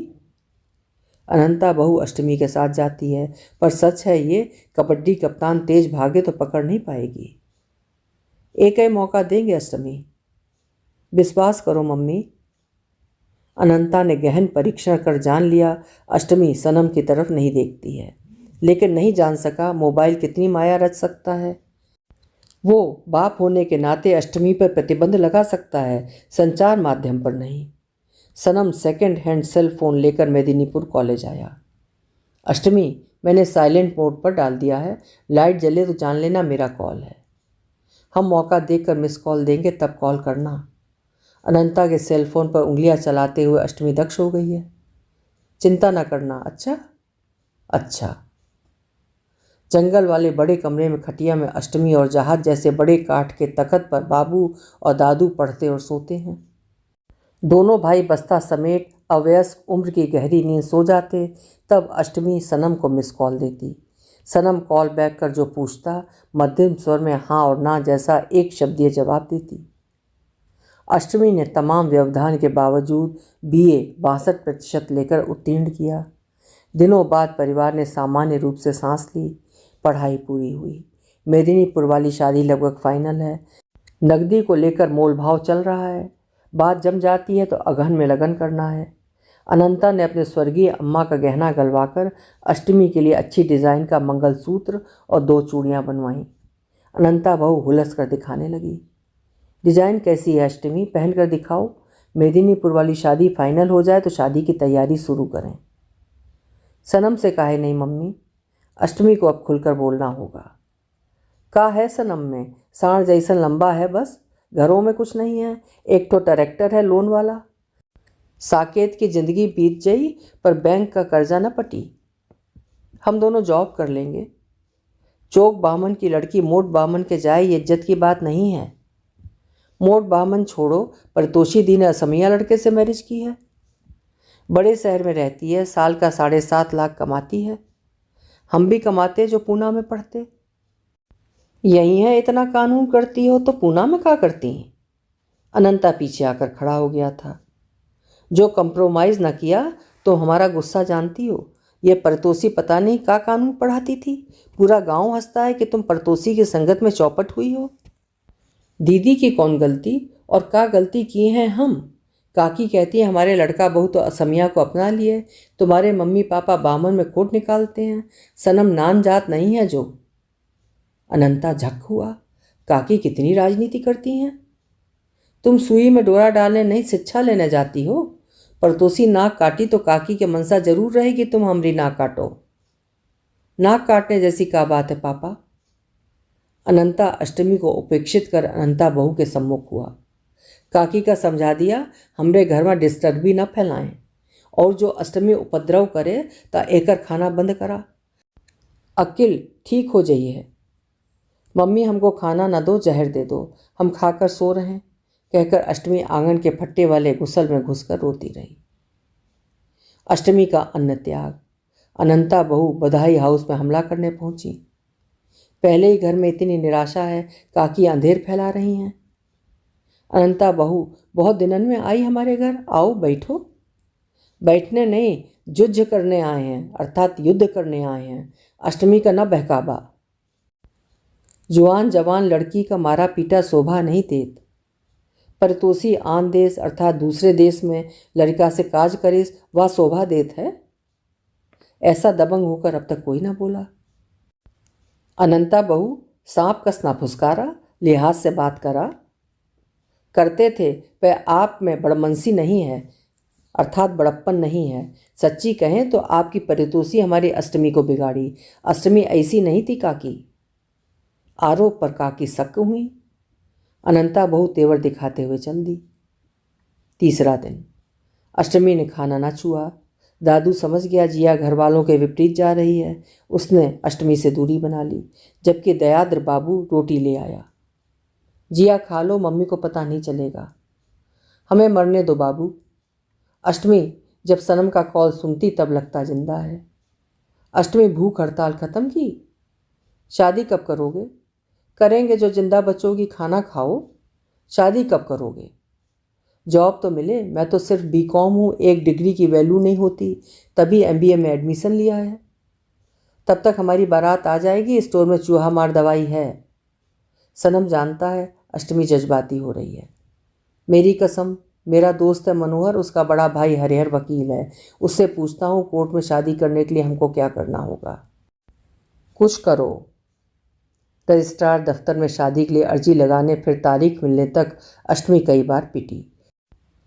अनंता बहू अष्टमी के साथ जाती है, पर सच है ये, कबड्डी कप्तान तेज भागे तो पकड़ नहीं पाएगी। एक ही मौका देंगे अष्टमी, विश्वास करो मम्मी। अनंता ने गहन परीक्षण कर जान लिया अष्टमी सनम की तरफ नहीं देखती है, लेकिन नहीं जान सका मोबाइल कितनी माया रच सकता है। वो बाप होने के नाते अष्टमी पर प्रतिबंध लगा सकता है, संचार माध्यम पर नहीं। सनम सेकंड हैंड सेल फोन लेकर मेदिनीपुर कॉलेज आया। अष्टमी, मैंने साइलेंट मोड पर डाल दिया है, लाइट जले तो जान लेना मेरा कॉल है। हम मौका देखकर मिस कॉल देंगे तब कॉल करना। अनंता के सेल फोन पर उंगलियां चलाते हुए अष्टमी दक्ष हो गई है। चिंता न करना। अच्छा अच्छा। जंगल वाले बड़े कमरे में खटिया में अष्टमी और जहाज जैसे बड़े काठ के तख्त पर बाबू और दादू पढ़ते और सोते हैं। दोनों भाई बस्ता समेट अवयस्क उम्र की गहरी नींद सो जाते, तब अष्टमी सनम को मिस कॉल देती। सनम कॉल बैक कर जो पूछता, मध्यम स्वर में हाँ और ना जैसा एक शब्दीय जवाब देती। अष्टमी ने तमाम व्यवधान के बावजूद BA 62% लेकर उत्तीर्ण किया। दिनों बाद परिवार ने सामान्य रूप से सांस ली। पढ़ाई पूरी हुई। मेदिनीपुर वाली शादी लगभग फाइनल है। नकदी को लेकर मोल भाव चल रहा है। बात जम जाती है तो अगहन में लगन करना है। अनंता ने अपने स्वर्गीय अम्मा का गहना गलवाकर अष्टमी के लिए अच्छी डिज़ाइन का मंगलसूत्र और 2 चूड़ियाँ बनवाईं। अनंता बहू हुलस कर दिखाने लगी। डिज़ाइन कैसी है अष्टमी, पहन कर दिखाओ। मेदिनीपुर वाली शादी फाइनल हो जाए तो शादी की तैयारी शुरू करें। सनम से काहे नहीं मम्मी, अष्टमी को अब खुलकर बोलना होगा। का है सनम में, सांड जैसन लंबा है बस, घरों में कुछ नहीं है। एक तो ट्रैक्टर है लोन वाला। साकेत की ज़िंदगी बीत गई पर बैंक का कर्जा न पटी। हम दोनों जॉब कर लेंगे। चोक बामन की लड़की मोट बामन के जाए ये इज्जत की बात नहीं है। मोट बामन छोड़ो, पर तोशी दी ने असमिया लड़के से मैरिज की है। बड़े शहर में रहती है, साल का 7.5 लाख कमाती है। हम भी कमाते जो पूना में पढ़ते। यही है, इतना कानून करती हो तो पूना में क्या करती हैं? अनंता पीछे आकर खड़ा हो गया था। जो कंप्रोमाइज़ न किया तो हमारा गुस्सा जानती हो। ये परतोसी पता नहीं का कानून पढ़ाती थी। पूरा गांव हंसता है कि तुम परतोसी की संगत में चौपट हुई हो। दीदी की कौन गलती, और का गलती की हैं हम? काकी कहती है हमारे लड़का बहू तो असमिया को अपना लिए, तुम्हारे मम्मी पापा बामन में खोट निकालते हैं। सनम नान जात नहीं है जो। अनंता झक हुआ। काकी कितनी राजनीति करती हैं। तुम सुई में डोरा डालने नहीं शिक्षा लेने जाती हो। परतोसी नाक काटी तो काकी के मनसा जरूर रहेगी तुम हमारी नाक काटो। नाक काटने जैसी क्या बात है पापा? अनंता अष्टमी को उपेक्षित कर अनंता बहू के सम्मुख हुआ। काकी का समझा दिया, हमरे घर में डिस्टर्ब भी न फैलाएं, और जो अष्टमी उपद्रव करे ता एकर खाना बंद करा। अकिल ठीक हो जाइए। मम्मी हमको खाना न दो, जहर दे दो, हम खाकर सो रहे हैं, कहकर अष्टमी आंगन के फट्टे वाले गुसल में घुसकर रोती रही। अष्टमी का अन्न त्याग। अनंता बहू बधाई हाउस में हमला करने पहुंची। पहले ही घर में इतनी निराशा है, काकी अंधेर फैला रही हैं। अनंता बहू, बहुत दिनन में आई हमारे घर, आओ बैठो। बैठने नहीं, युद्ध करने आए हैं, अर्थात युद्ध करने आए हैं। अष्टमी का न बहकावा। जुआन जवान लड़की का मारा पीटा शोभा नहीं देत। परतोसी आन देश अर्थात दूसरे देश में लड़का से काज करिस, वह शोभा देत है। ऐसा दबंग होकर अब तक कोई ना बोला। अनंता बहू सांप कस ना फुसकारा, लिहाज से बात करा करते थे, पर आप में बड़मनसी नहीं है, अर्थात बड़प्पन नहीं है। सच्ची कहें तो आपकी परितोषी हमारी अष्टमी को बिगाड़ी। अष्टमी ऐसी नहीं थी काकी। आरोप पर काकी शक हुई। अनंता बहू तेवर दिखाते हुए चल दी। तीसरा दिन अष्टमी ने खाना ना छुआ। दादू समझ गया जिया घर वालों के विपरीत जा रही है। उसने अष्टमी से दूरी बना ली, जबकि दयाद्र बाबू रोटी ले आया। जिया खा लो, मम्मी को पता नहीं चलेगा। हमें मरने दो बाबू। अष्टमी जब सनम का कॉल सुनती तब लगता जिंदा है। अष्टमी भूख हड़ताल खत्म की। शादी कब करोगे? करेंगे जो जिंदा बचोगी, खाना खाओ। शादी कब करोगे? जॉब तो मिले। मैं तो सिर्फ बीकॉम हूँ, एक डिग्री की वैल्यू नहीं होती, तभी एमबीए में एडमिशन लिया है। तब तक हमारी बारात आ जाएगी, स्टोर में चूहा मार दवाई है। सनम जानता है अष्टमी जज्बाती हो रही है। मेरी कसम, मेरा दोस्त है मनोहर, उसका बड़ा भाई हरिहर वकील है। उससे पूछता हूँ कोर्ट में शादी करने के लिए हमको क्या करना होगा। कुछ करो। रजिस्ट्रार दफ्तर में शादी के लिए अर्जी लगाने फिर तारीख मिलने तक अष्टमी कई बार पिटी।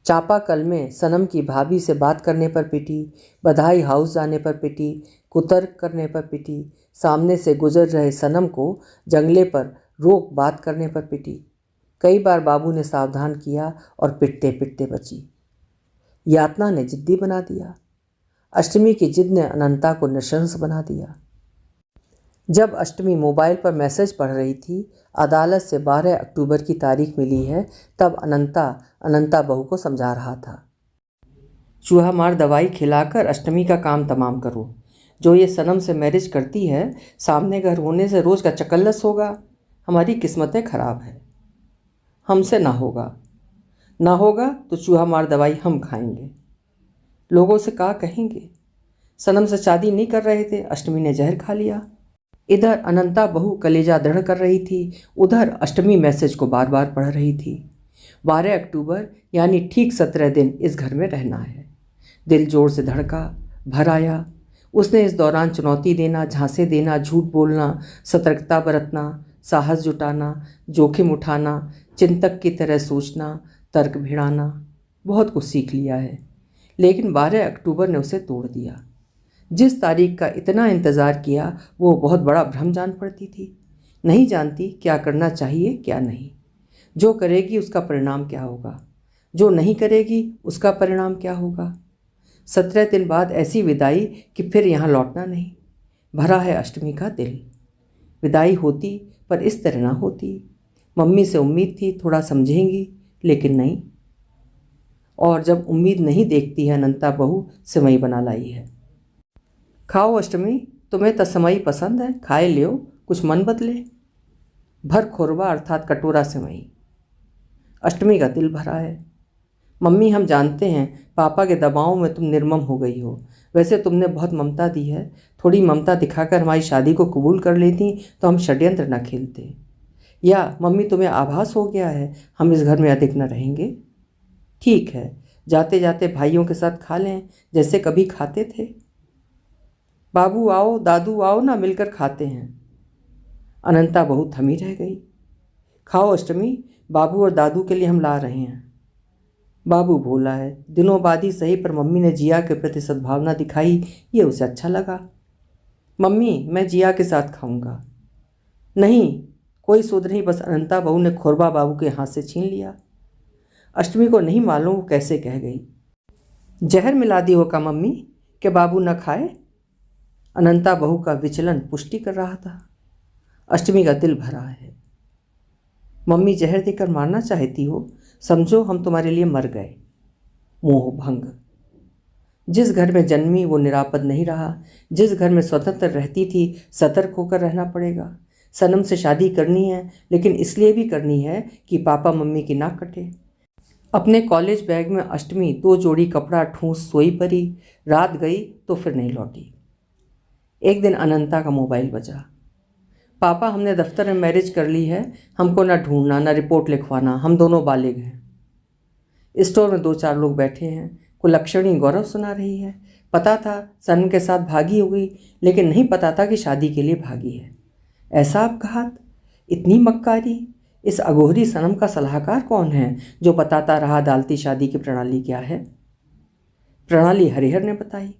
चापाकल में सनम की भाभी से बात करने पर पिटी, बधाई हाउस जाने पर पिटी, कुतर्क करने पर पिटी, सामने से गुजर रहे सनम को जंगले पर रोक बात करने पर पिटी। कई बार बाबू ने सावधान किया और पिटते पिटते बची। यातना ने जिद्दी बना दिया। अष्टमी की जिद ने अनंता को नृशंस बना दिया। जब अष्टमी मोबाइल पर मैसेज पढ़ रही थी, अदालत से 12 अक्टूबर की तारीख मिली है, तब अनंता बहू को समझा रहा था। चूहा मार दवाई खिलाकर अष्टमी का काम तमाम करो। जो ये सनम से मैरिज करती है, सामने घर होने से रोज़ का चकल्लस होगा। हमारी किस्मतें खराब है। हमसे ना होगा तो चूहा मार दवाई हम खाएंगे। लोगों से क्या कहेंगे? सनम से शादी नहीं कर रहे थे, अष्टमी ने जहर खा लिया। इधर अनंता बहू कलेजा दृढ़ कर रही थी, उधर अष्टमी मैसेज को बार बार पढ़ रही थी। 12 अक्टूबर यानी ठीक 17 दिन इस घर में रहना है। दिल जोर से धड़का, भर आया। उसने इस दौरान चुनौती देना, झांसे देना, झूठ बोलना, सतर्कता बरतना, साहस जुटाना, जोखिम उठाना, चिंतक की तरह सोचना, तर्क भिड़ाना, बहुत कुछ सीख लिया है। लेकिन 12 अक्टूबर ने उसे तोड़ दिया। जिस तारीख का इतना इंतज़ार किया, वो बहुत बड़ा भ्रम जान पड़ती थी। नहीं जानती क्या करना चाहिए क्या नहीं। जो करेगी उसका परिणाम क्या होगा, जो नहीं करेगी उसका परिणाम क्या होगा। 17 दिन बाद ऐसी विदाई कि फिर यहाँ लौटना नहीं। भरा है अष्टमी का दिल। विदाई होती पर इस तरह ना होती। मम्मी से उम्मीद थी थोड़ा समझेंगी, लेकिन नहीं। और जब उम्मीद नहीं देखती है, अनंता बहू सिमई बना लाई है। खाओ अष्टमी, तुम्हें तो सिमई पसंद है, खाए लियो, कुछ मन बदले। भर खोरवा अर्थात कटोरा सिमई। अष्टमी का दिल भरा है। मम्मी, हम जानते हैं पापा के दबाव में तुम निर्मम हो गई हो। वैसे तुमने बहुत ममता दी है। थोड़ी ममता दिखाकर हमारी शादी को कबूल कर लेती तो हम षड्यंत्र न खेलते। या मम्मी, तुम्हें आभास हो गया है हम इस घर में अधिक न रहेंगे? ठीक है, जाते जाते भाइयों के साथ खा लें जैसे कभी खाते थे। बाबू आओ, दादू आओ ना, मिलकर खाते हैं। अनंता बहुत थमी रह गई। खाओ अष्टमी, बाबू और दादू के लिए हम ला रहे हैं। बाबू भोला है, दिनों बाद ही सही, पर मम्मी ने जिया के प्रति सद्भावना दिखाई, ये उसे अच्छा लगा। मम्मी, मैं जिया के साथ खाऊंगा। नहीं, कोई सुध नहीं, बस अनंता बहू ने खोरबा बाबू के हाथ से छीन लिया। अष्टमी को नहीं मालूम वो कैसे कह गई। जहर मिला दी होगा मम्मी कि बाबू न खाए। अनंता बहू का विचलन पुष्टि कर रहा था। अष्टमी का दिल भरा है। मम्मी जहर देकर मारना चाहती हो? समझो हम तुम्हारे लिए मर गए। मोह भंग। जिस घर में जन्मी वो निरापद नहीं रहा। जिस घर में स्वतंत्र रहती थी सतर्क होकर रहना पड़ेगा। सनम से शादी करनी है, लेकिन इसलिए भी करनी है कि पापा मम्मी की नाक कटे। अपने कॉलेज बैग में अष्टमी 2 जोड़ी कपड़ा ठूंस सोई पड़ी। रात गई तो फिर नहीं लौटी। एक दिन अनंता का मोबाइल बजा। पापा, हमने दफ्तर में मैरिज कर ली है, हमको ना ढूंढना ना रिपोर्ट लिखवाना, हम दोनों बालिग हैं। स्टोर में 2-4 लोग बैठे हैं। कुलक्षणी गौरव सुना रही है। पता था सनम के साथ भागी होगी, लेकिन नहीं पता था कि शादी के लिए भागी है। ऐसा अपघात, इतनी मक्कारी। इस अघोरी सनम का सलाहकार कौन है जो बताता रहा अदालती शादी की प्रणाली क्या है? प्रणाली हरिहर ने बताई।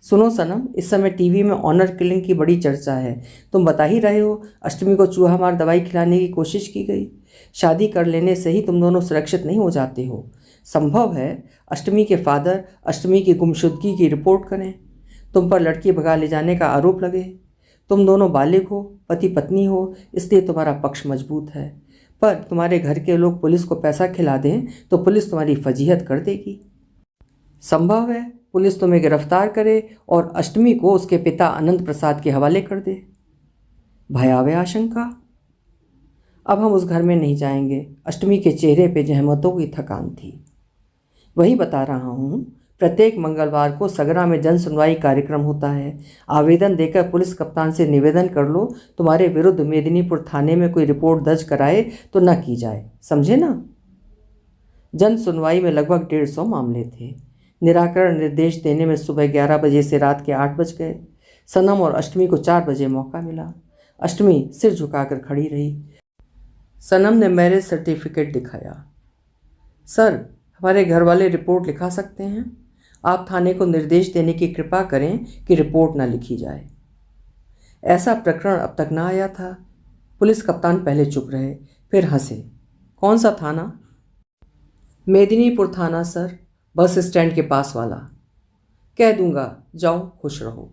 सुनो सनम, इस समय टीवी में ऑनर किलिंग की बड़ी चर्चा है। तुम बता ही रहे हो अष्टमी को चूहा मार दवाई खिलाने की कोशिश की गई। शादी कर लेने से ही तुम दोनों सुरक्षित नहीं हो जाते हो। संभव है अष्टमी के फादर अष्टमी की गुमशुदगी की रिपोर्ट करें, तुम पर लड़की भगा ले जाने का आरोप लगे। तुम दोनों बालिग हो, पति पत्नी हो, इसलिए तुम्हारा पक्ष मजबूत है। पर तुम्हारे घर के लोग पुलिस को पैसा खिला दें तो पुलिस तुम्हारी फजीहत कर देगी। संभव है पुलिस तुम्हें गिरफ्तार करे और अष्टमी को उसके पिता अनंत प्रसाद के हवाले कर दे। भयावह आशंका। अब हम उस घर में नहीं जाएंगे। अष्टमी के चेहरे पे जहमतों की थकान थी। वही बता रहा हूँ, प्रत्येक मंगलवार को सगरा में जन सुनवाई कार्यक्रम होता है। आवेदन देकर पुलिस कप्तान से निवेदन कर लो तुम्हारे विरुद्ध मेदिनीपुर थाने में कोई रिपोर्ट दर्ज कराए तो न की जाए, समझे ना? जन सुनवाई में लगभग 150 मामले थे। निराकरण निर्देश देने में सुबह 11 बजे से रात के 8 बज गए। सनम और अष्टमी को 4 बजे मौका मिला। अष्टमी सिर झुकाकर खड़ी रही। सनम ने मैरिज सर्टिफिकेट दिखाया। सर, हमारे घर वाले रिपोर्ट लिखा सकते हैं। आप थाने को निर्देश देने की कृपा करें कि रिपोर्ट न लिखी जाए। ऐसा प्रकरण अब तक ना आया था। पुलिस कप्तान पहले चुप रहे, फिर हंसे। कौन सा थाना? मेदिनीपुर थाना सर, बस स्टैंड के पास वाला। कह दूंगा, जाओ खुश रहो।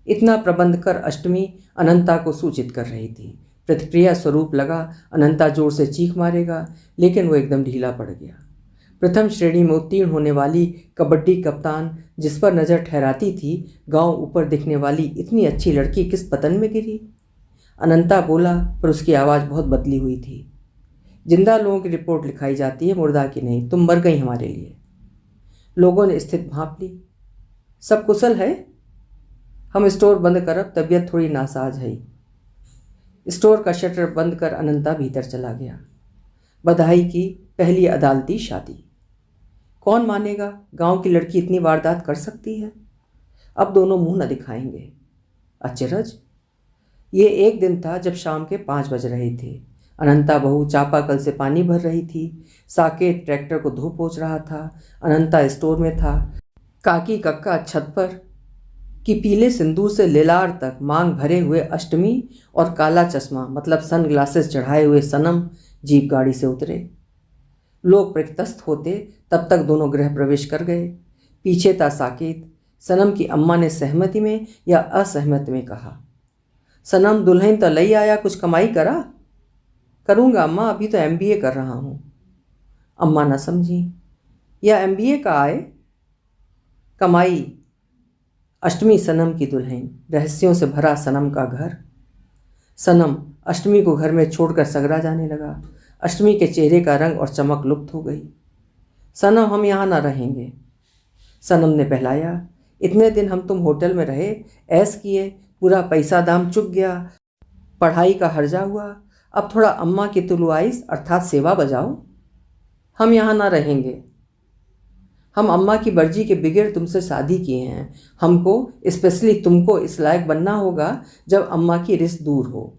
इतना प्रबंध कर अष्टमी अनंता को सूचित कर रही थी। प्रतिक्रिया स्वरूप लगा अनंता जोर से चीख मारेगा, लेकिन वो एकदम ढीला पड़ गया। प्रथम श्रेणी में उत्तीर्ण होने वाली कबड्डी कप्तान जिस पर नज़र ठहराती थी, गांव ऊपर दिखने वाली इतनी अच्छी लड़की किस पतन में गिरी? अनंता बोला, पर उसकी आवाज़ बहुत बदली हुई थी। जिंदा लोगों की रिपोर्ट लिखाई जाती है, मुर्दा की नहीं। तुम मर गई हमारे लिए। लोगों ने स्थिति भांप ली। सब कुशल है? हम स्टोर बंद करब, तबीयत थोड़ी नासाज है। स्टोर का शटर बंद कर अनंता भीतर चला गया। बधाई की पहली अदालती शादी। कौन मानेगा गांव की लड़की इतनी वारदात कर सकती है? अब दोनों मुंह न दिखाएंगे। अचरज, ये एक दिन था जब शाम के 5 बज रहे थे। अनंता बहू चापाकल से पानी भर रही थी। साकेत ट्रैक्टर को धो पोंछ रहा था। अनंता स्टोर में था। काकी कक्का छत पर कि पीले सिंदूर से लेलार तक मांग भरे हुए अष्टमी और काला चश्मा मतलब सन ग्लासेस चढ़ाए हुए सनम जीप गाड़ी से उतरे। लोग परितस्त होते तब तक दोनों गृह प्रवेश कर गए। पीछे था साकेत। सनम की अम्मा ने सहमति में या असहमति में कहा, सनम दुल्हन तो लई आया, कुछ कमाई करा? करूँगा अम्मा, अभी तो MBA कर रहा हूँ। अम्मा न समझी। यह MBA का आए? कमाई। अष्टमी सनम की दुल्हन, रहस्यों से भरा सनम का घर। सनम अष्टमी को घर में छोड़कर सगरा जाने लगा। अष्टमी के चेहरे का रंग और चमक लुप्त हो गई। सनम, हम यहाँ ना रहेंगे। सनम ने बहलाया। इतने दिन हम तुम होटल में रहे, ऐश किए, पूरा पैसा दाम चुक गया, पढ़ाई का हर्जा हुआ। अब थोड़ा अम्मा की तुलुआइस अर्थात सेवा बजाओ। हम यहाँ ना रहेंगे। हम अम्मा की मर्जी के बगैर तुमसे शादी किए हैं। हमको, स्पेशली तुमको, इस लायक बनना होगा जब अम्मा की रिश्त दूर हो।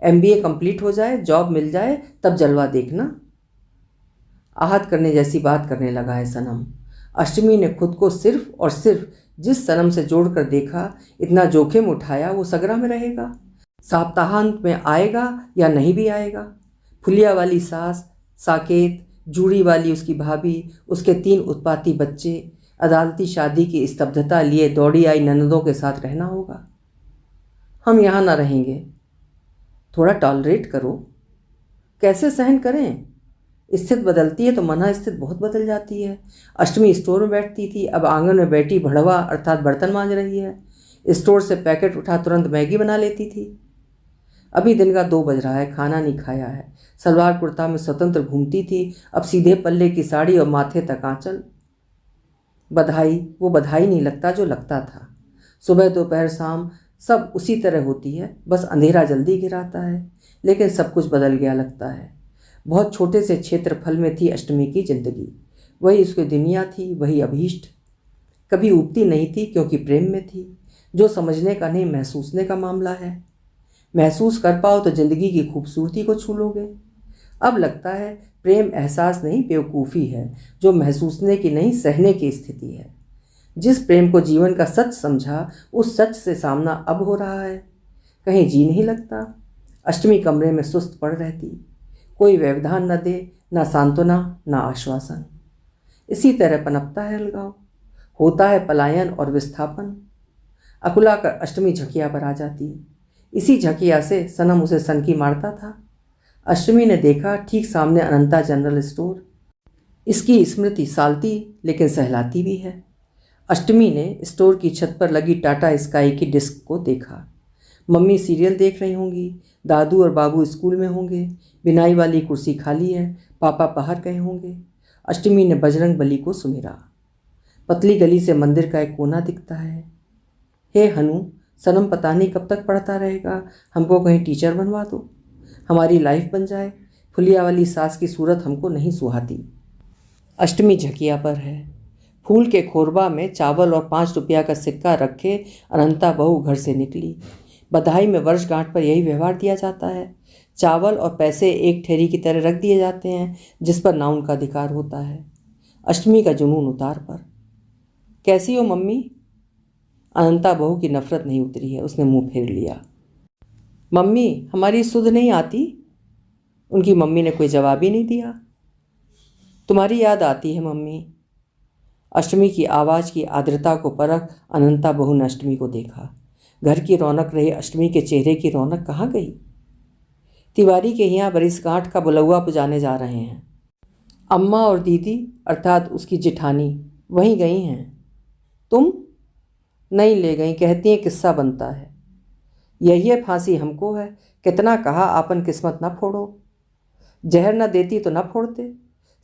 MBA कंप्लीट हो जाए, जॉब मिल जाए, तब जलवा देखना। आहत करने जैसी बात करने लगा है सनम। अष्टमी ने खुद को सिर्फ और सिर्फ जिस सनम से जोड़कर देखा, इतना जोखिम उठाया, वो सगरा में रहेगा। सप्ताहांत में आएगा या नहीं भी आएगा। फुलिया वाली सास, साकेत, जूड़ी वाली उसकी भाभी, उसके 3 उत्पाती बच्चे, अदालती शादी की स्तब्धता लिए दौड़ी आई ननदों के साथ रहना होगा। हम यहाँ ना रहेंगे। थोड़ा टॉलरेट करो। कैसे सहन करें? स्थिति बदलती है तो मन स्थिति बहुत बदल जाती है। अष्टमी स्टोर में बैठती थी, अब आंगन में बैठी भड़वा अर्थात बर्तन मांज रही है। स्टोर से पैकेट उठा तुरंत मैगी बना लेती थी। अभी दिन का 2 बज रहा है, खाना नहीं खाया है। सलवार कुर्ता में स्वतंत्र घूमती थी, अब सीधे पल्ले की साड़ी और माथे तक आंचल। बधाई वो बधाई नहीं लगता जो लगता था। सुबह दोपहर शाम सब उसी तरह होती है, बस अंधेरा जल्दी गिराता है। लेकिन सब कुछ बदल गया लगता है। बहुत छोटे से क्षेत्रफल में थी अष्टमी की जिंदगी। वही उसकी दुनिया थी, वही अभीष्ट। कभी उबती नहीं थी क्योंकि प्रेम में थी। जो समझने का नहीं, महसूसने का मामला है। महसूस कर पाओ तो जिंदगी की खूबसूरती को छू लोगे। अब लगता है प्रेम एहसास नहीं, बेवकूफ़ी है, जो महसूसने की नहीं, सहने की स्थिति है। जिस प्रेम को जीवन का सच समझा, उस सच से सामना अब हो रहा है। कहीं जी नहीं लगता। अष्टमी कमरे में सुस्त पड़ रहती। कोई व्यवधान न दे, न सांत्वना, न आश्वासन। इसी तरह पनपता है अलगाव। होता है पलायन और विस्थापन। अकुला कर अष्टमी झकिया पर आ जाती। इसी झकिया से सनम उसे सनकी मारता था। अष्टमी ने देखा, ठीक सामने अनंता जनरल स्टोर। इसकी स्मृति सालती लेकिन सहलाती भी है। अष्टमी ने स्टोर की छत पर लगी टाटा स्काई की डिस्क को देखा। मम्मी सीरियल देख रही होंगी, दादू और बाबू स्कूल में होंगे, बिनाई वाली कुर्सी खाली है, पापा बाहर गए होंगे। अष्टमी ने बजरंग बली को सुमिरा। पतली गली से मंदिर का एक कोना दिखता है। हे हनु, सनम पता नहीं कब तक पढ़ता रहेगा, हमको कहीं टीचर बनवा दो, हमारी लाइफ बन जाए। फुलिया वाली सास की सूरत हमको नहीं सुहाती। अष्टमी झकिया पर है। फूल के खोरबा में चावल और 5 रुपया का सिक्का रखे अनंता बहू घर से निकली। बधाई में वर्षगांठ पर यही व्यवहार दिया जाता है। चावल और पैसे एक ठेरी की तरह रख दिए जाते हैं, जिस पर ना उनका अधिकार होता है। अष्टमी का जुनून उतार पर। कैसी हो मम्मी? अनंता बहू की नफरत नहीं उतरी है, उसने मुंह फेर लिया। मम्मी, हमारी सुध नहीं आती? उनकी मम्मी ने कोई जवाब ही नहीं दिया। तुम्हारी याद आती है मम्मी। अष्टमी की आवाज़ की आर्द्रता को परख अनंता बहू ने अष्टमी को देखा। घर की रौनक रही अष्टमी के चेहरे की रौनक कहाँ गई? तिवारी के यहाँ बरिसगांठ का बुलौआ पुजाने जा रहे हैं। अम्मा और दीदी अर्थात उसकी जिठानी वहीं गई हैं। तुम? नहीं ले गई, कहती हैं किस्सा बनता है। यही है फांसी हमको है। कितना कहा आपन किस्मत न फोड़ो। जहर न देती तो न फोड़ते।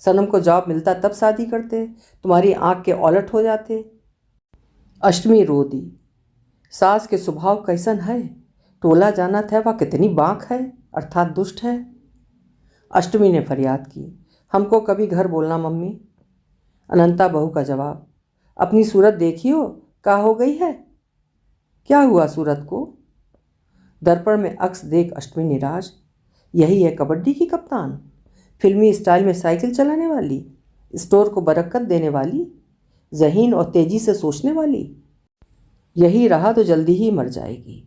सनम को जॉब मिलता तब शादी करते, तुम्हारी आंख के औलट हो जाते। अष्टमी रो दी। सास के स्वभाव कैसन है? टोला जाना था, वह कितनी बाँक है अर्थात दुष्ट है। अष्टमी ने फरियाद की, हमको कभी घर बोलना मम्मी। अनंता बहू का जवाब, अपनी सूरत देखियो, क्या हो गई है? क्या हुआ सूरत को? दर्पण में अक्स देख अष्टमी निराश। यही है कबड्डी की कप्तान, फिल्मी स्टाइल में साइकिल चलाने वाली, स्टोर को बरकत देने वाली, ज़हीन और तेजी से सोचने वाली। यही रहा तो जल्दी ही मर जाएगी।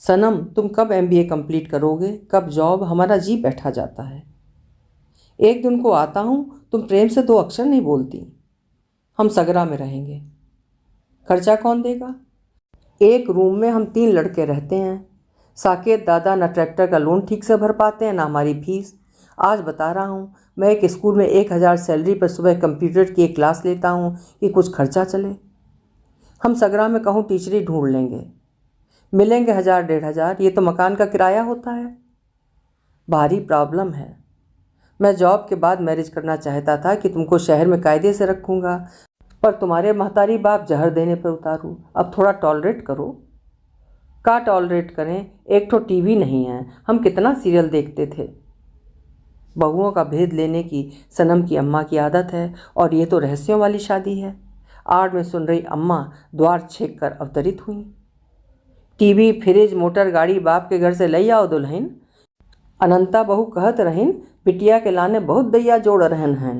सनम, तुम कब MBA कंप्लीट करोगे, कब जॉब? हमारा जी बैठा जाता है। एक दिन को आता हूँ, तुम प्रेम से 2 अक्षर नहीं बोलती। हम सगरा में रहेंगे। खर्चा कौन देगा? एक रूम में हम 3 लड़के रहते हैं। साकेत दादा न ट्रैक्टर का लोन ठीक से भर पाते हैं, ना हमारी फीस। आज बता रहा हूँ, मैं एक स्कूल में 1000 सैलरी पर सुबह कंप्यूटर की एक क्लास लेता हूँ कि कुछ खर्चा चले। हम सगरा में कहूँ टीचरी ढूंढ लेंगे, मिलेंगे 1000-1500, ये तो मकान का किराया होता है। भारी प्रॉब्लम है। मैं जॉब के बाद मैरिज करना चाहता था कि तुमको शहर में कायदे से रखूँगा, पर तुम्हारे महतारी बाप जहर देने पर उतारू। अब थोड़ा टॉलरेट करो। का टॉलरेट करें? एक ठो टीवी नहीं है, हम कितना सीरियल देखते थे। बहुओं का भेद लेने की सनम की अम्मा की आदत है, और ये तो रहस्यों वाली शादी है। आड़ में सुन रही अम्मा द्वार छेक कर अवतरित हुई। टीवी, फ्रिज, मोटर गाड़ी बाप के घर से लई आओ दुल्हन। अनंता बहू कहत रहीन, बिटिया के लाने बहुत दैया जोड़ रहन हैं।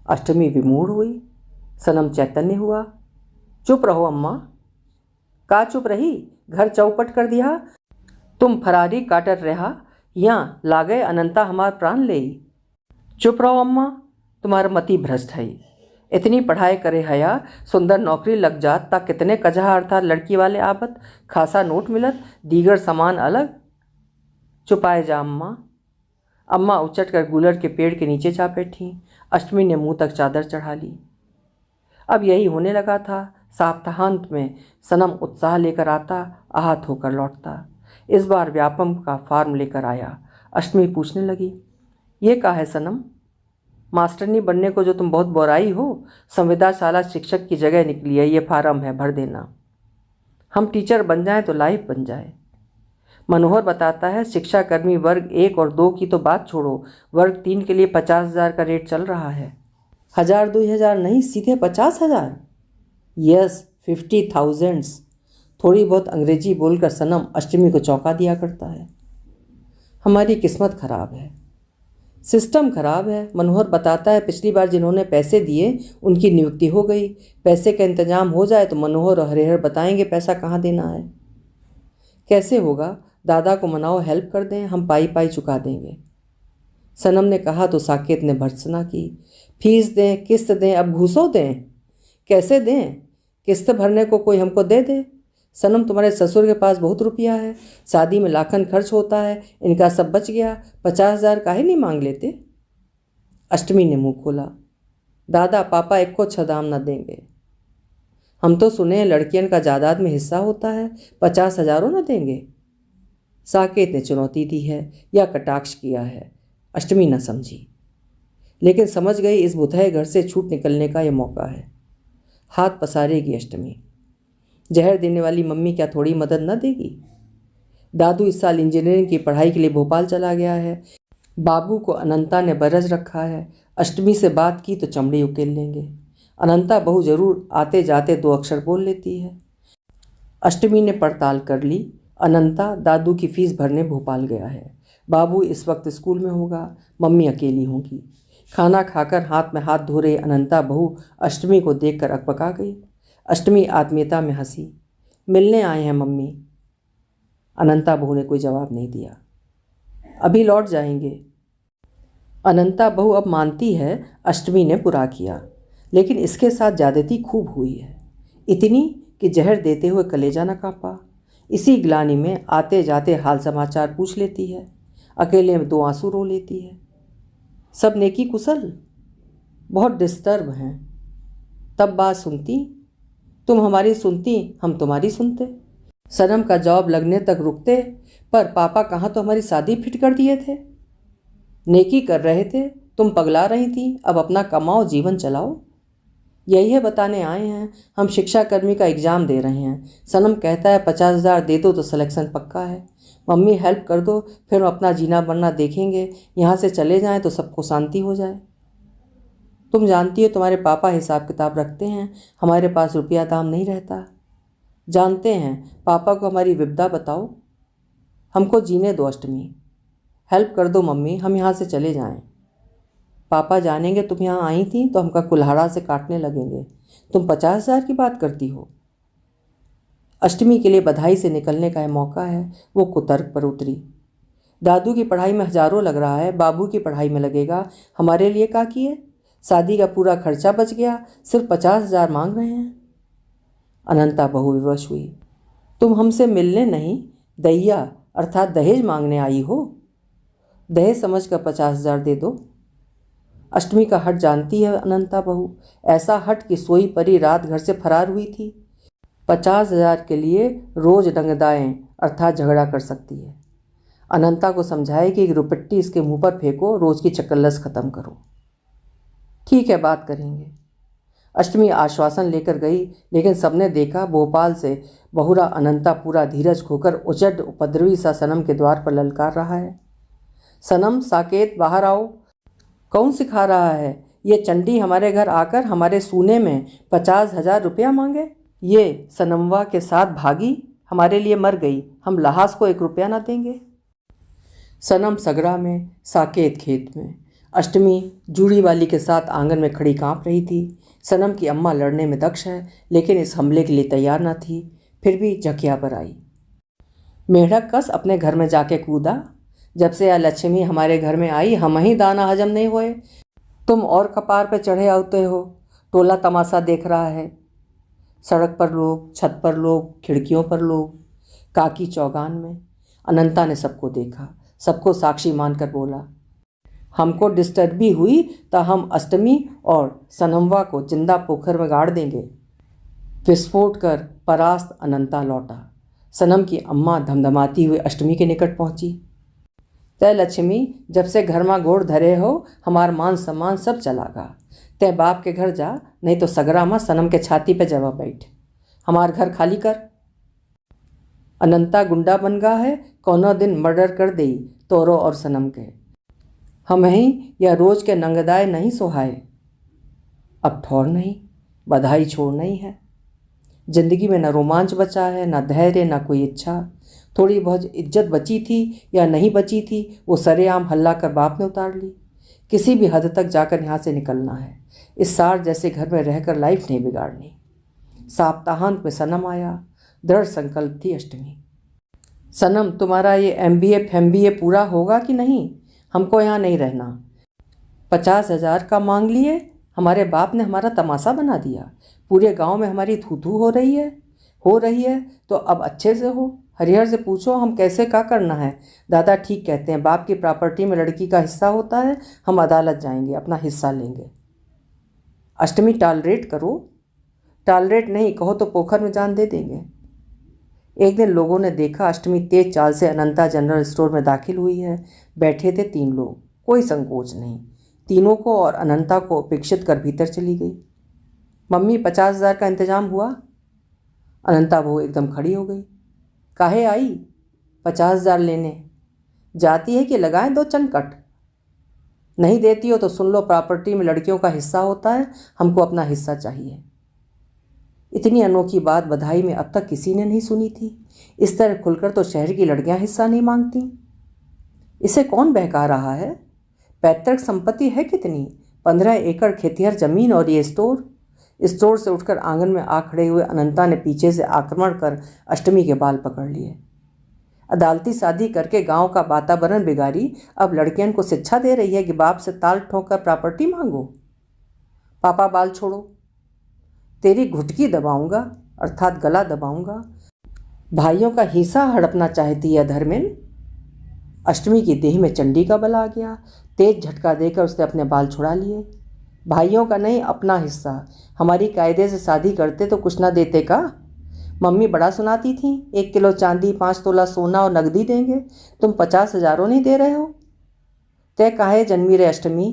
अष्टमी विमूढ़ हुई। सनम चैतन्य हुआ। चुप रहो अम्मा। का चुप रही? घर चौपट कर दिया। तुम फरारी काटत रहा, यहाँ लागे अनंता हमार प्राण ले। चुप रहो अम्मा, तुम्हारा मति भ्रष्ट है। इतनी पढ़ाई करे हया, सुंदर नौकरी लग जात ता कितने कजहा अर्थात लड़की वाले आबत, खासा नोट मिलत, दीगर सामान अलग। चुपाए जा अम्मा। अम्मा उचट कर गुलर के पेड़ के नीचे जा बैठी। अष्टमी ने मुंह तक चादर चढ़ा ली। अब यही होने लगा था। सप्ताहांत में सनम उत्साह लेकर आता, आहत होकर लौटता। इस बार व्यापम का फार्म लेकर आया। अष्टमी पूछने लगी, ये क्या है सनम? मास्टरनी बनने को जो तुम बहुत बोराई हो, संविदाशाला शिक्षक की जगह निकली है। ये फार्म है, भर देना। हम टीचर बन जाएं तो लाइफ बन जाए। मनोहर बताता है शिक्षाकर्मी वर्ग 1 और 2 की तो बात छोड़ो, वर्ग 3 के लिए 50,000 का रेट चल रहा है। 1,000 2,000 नहीं, सीधे 50,000। यस, 50,000। थोड़ी बहुत अंग्रेजी बोलकर सनम अष्टमी को चौंका दिया करता है। हमारी किस्मत खराब है, सिस्टम खराब है। मनोहर बताता है पिछली बार जिन्होंने पैसे दिए उनकी नियुक्ति हो गई। पैसे का इंतजाम हो जाए तो मनोहर और हरिहर बताएंगे पैसा कहाँ देना है। कैसे होगा? दादा को मनाओ, हेल्प कर दें, हम पाई पाई चुका देंगे। सनम ने कहा तो साकेत ने भर्त्सना की, फीस दें, किस्त दें, अब घूसो दें। कैसे दें? किस्त भरने को कोई हमको दे दे। सनम, तुम्हारे ससुर के पास बहुत रुपया है, शादी में लाखन खर्च होता है, इनका सब बच गया, 50,000 काहे नहीं मांग लेते? अष्टमी ने मुंह खोला, दादा पापा एक को छदाम न देंगे। हम तो सुने हैं लड़कियन का जायदाद में हिस्सा होता है, 50,000 न देंगे। साकेत ने चुनौती दी है या कटाक्ष किया है, अष्टमी न समझी, लेकिन समझ गई इस बुधहे घर से छूट निकलने का यह मौका है। हाथ पसारेगी अष्टमी। जहर देने वाली मम्मी क्या थोड़ी मदद न देगी? दादू इस साल इंजीनियरिंग की पढ़ाई के लिए भोपाल चला गया है। बाबू को अनंता ने बरज रखा है। अष्टमी से बात की तो चमड़ी उकेल लेंगे। अनंता बहू जरूर आते जाते 2 अक्षर बोल लेती है। अष्टमी ने पड़ताल कर ली। अनंता दादू की फीस भरने भोपाल गया है। बाबू इस वक्त स्कूल में होगा, मम्मी अकेली होंगी। खाना खाकर हाथ में हाथ धो रही अनंता बहू अष्टमी को देखकर अकबका गई। अष्टमी आत्मीयता में हंसी, मिलने आए हैं मम्मी। अनंता बहू ने कोई जवाब नहीं दिया। अभी लौट जाएंगे। अनंता बहू अब मानती है अष्टमी ने बुरा किया, लेकिन इसके साथ ज्यादती खूब हुई है, इतनी कि जहर देते हुए कलेजा न कांपा। इसी ग्लानि में आते जाते हाल समाचार पूछ लेती है, अकेले में 2 आंसू रो लेती है। सब नेकी कुशल? बहुत डिस्टर्ब हैं। तब बात सुनती, तुम हमारी सुनती, हम तुम्हारी सुनते। सनम का जॉब लगने तक रुकते, पर पापा कहाँ तो हमारी शादी फिट कर दिए थे। नेकी कर रहे थे, तुम पगला रही थी, अब अपना कमाओ, जीवन चलाओ। यही है बताने आए हैं, हम शिक्षाकर्मी का एग्ज़ाम दे रहे हैं। सनम कहता है 50,000 दे दो तो सिलेक्शन पक्का है। मम्मी हेल्प कर दो, फिर हम अपना जीना बनना देखेंगे। यहाँ से चले जाएं तो सबको शांति हो जाए। तुम जानती हो तुम्हारे पापा हिसाब किताब रखते हैं, हमारे पास रुपया दाम नहीं रहता। जानते हैं, पापा को हमारी विपदा बताओ, हमको जीने दो। अष्टमी हेल्प कर दो मम्मी, हम यहाँ से चले जाएं। पापा जानेंगे तुम यहाँ आई थी तो हमका कुल्हाड़ा से काटने लगेंगे। तुम 50,000 की बात करती हो। अष्टमी के लिए बधाई से निकलने का यह मौका है। वो कुतर्क पर उतरी, दादू की पढ़ाई में हजारों लग रहा है, बाबू की पढ़ाई में लगेगा, हमारे लिए क्या किए? शादी का पूरा खर्चा बच गया, सिर्फ 50,000 मांग रहे हैं। अनंता बहू विवश हुई, तुम हमसे मिलने नहीं, दैया अर्थात दहेज मांगने आई हो? दहेज समझकर 50,000 दे दो। अष्टमी का हट जानती है अनंता बहू, ऐसा हट कि सोई परी रात घर से फरार हुई थी। 50,000 के लिए रोज डंगदाएं अर्थात झगड़ा कर सकती है। अनंता को समझाए कि एक रुपट्टी इसके मुंह पर फेंको, रोज की चकल्लस खत्म करो। ठीक है, बात करेंगे। अष्टमी आश्वासन लेकर गई, लेकिन सबने देखा भोपाल से बहुरा अनंता पूरा धीरज खोकर उचट उपद्रवी सा सनम के द्वार पर ललकार रहा है। सनम, साकेत, बाहर आओ। कौन सिखा रहा है? ये चंडी हमारे घर आकर हमारे सूने में 50,000 रुपया मांगे। ये सनमवा के साथ भागी, हमारे लिए मर गई, हम लहास को 1 रुपया ना देंगे। सनम सगरा में, साकेत खेत में। अष्टमी जूड़ी वाली के साथ आंगन में खड़ी कांप रही थी। सनम की अम्मा लड़ने में दक्ष है, लेकिन इस हमले के लिए तैयार न थी, फिर भी झकिया पर आई। मेढक कस अपने घर में जाके कूदा। जब से यह लक्ष्मी हमारे घर में आई, हम ही दाना हजम नहीं हुए। तुम और कपार पे चढ़े आते हो। टोला तमाशा देख रहा है। सड़क पर लोग, छत पर लोग, खिड़कियों पर लोग, काकी चौगान में। अनंता ने सबको देखा, सबको साक्षी मानकर बोला, हमको डिस्टर्ब भी हुई तो हम अष्टमी और सनमवा को जिंदा पोखर में गाड़ देंगे। विस्फोट कर परास्त अनंता लौटा। सनम की अम्मा धमधमाती हुई अष्टमी के निकट पहुंची। तय लक्ष्मी, जब से घर में गोड़ धरे हो हमार मान सम्मान सब चलागा। तय बाप के घर जा, नहीं तो सगरा में सनम के छाती पे जवा बैठ। हमार घर खाली कर। अनंता गुंडा बन गा है, कौनो दिन मर्डर कर देई तोरो और सनम के। हम ही या रोज के नंगदाए नहीं सोहाए। अब ठौर नहीं, बधाई छोड़ नहीं है। जिंदगी में न रोमांच बचा है, न धैर्य, न कोई इच्छा। थोड़ी बहुत इज्जत बची थी या नहीं बची थी, वो सरेआम हल्ला कर बाप ने उतार ली। किसी भी हद तक जाकर यहाँ से निकलना है। इस सार जैसे घर में रहकर लाइफ नहीं बिगाड़नी। सप्ताहांत में सनम आया। दृढ़ संकल्प थी अष्टमी। सनम, तुम्हारा ये MBA FMBA पूरा होगा कि नहीं? हमको यहाँ नहीं रहना। 50,000 का मांग लिए, हमारे बाप ने हमारा तमाशा बना दिया। पूरे गांव में हमारी थू थू हो रही है तो अब अच्छे से हो। हरिहर से पूछो हम कैसे क्या करना है। दादा ठीक कहते हैं, बाप की प्रॉपर्टी में लड़की का हिस्सा होता है। हम अदालत जाएंगे, अपना हिस्सा लेंगे। अष्टमी, टॉलरेट करो। टॉलरेट नहीं कहो तो पोखर में जान दे देंगे। एक दिन लोगों ने देखा अष्टमी तेज चाल से अनंता जनरल स्टोर में दाखिल हुई है। बैठे थे 3 लोग, कोई संकोच नहीं। तीनों को और अनंता को अपेक्षित कर भीतर चली गई। मम्मी, 50,000 का इंतजाम हुआ? अनंता बहू एकदम खड़ी हो गई। काहे आई 50,000 लेने? जाती है कि लगाएं 2 चनकट? नहीं देती हो तो सुन लो, प्रॉपर्टी में लड़कियों का हिस्सा होता है। हमको अपना हिस्सा चाहिए। इतनी अनोखी बात बधाई में अब तक किसी ने नहीं सुनी थी। इस तरह खुलकर तो शहर की लड़कियां हिस्सा नहीं मांगती। इसे कौन बहका रहा है? पैतृक संपत्ति है कितनी? 15 एकड़ खेतिहर जमीन और ये स्टोर। स्टोर से उठकर आंगन में आ खड़े हुए अनंता ने पीछे से आक्रमण कर अष्टमी के बाल पकड़ लिए। अदालती शादी करके गांव का वातावरण बिगाड़ी, अब लड़कियन को शिक्षा दे रही है कि बाप से ताल ठोक कर प्रॉपर्टी मांगो। पापा, बाल छोड़ो। तेरी घुटकी दबाऊंगा, अर्थात गला दबाऊंगा। भाइयों का हिस्सा हड़पना चाहती है धर्मिन। अष्टमी की देह में चंडी का बल आ गया। तेज झटका देकर उसने अपने बाल छुड़ा लिए। भाइयों का नहीं, अपना हिस्सा। हमारी कायदे से शादी करते तो कुछ ना देते का? मम्मी बड़ा सुनाती थी, 1 किलो चांदी, 5 तोला सोना और नगदी देंगे। तुम 50,000 नहीं दे रहे हो। तय काहे जन्मी रे अष्टमी?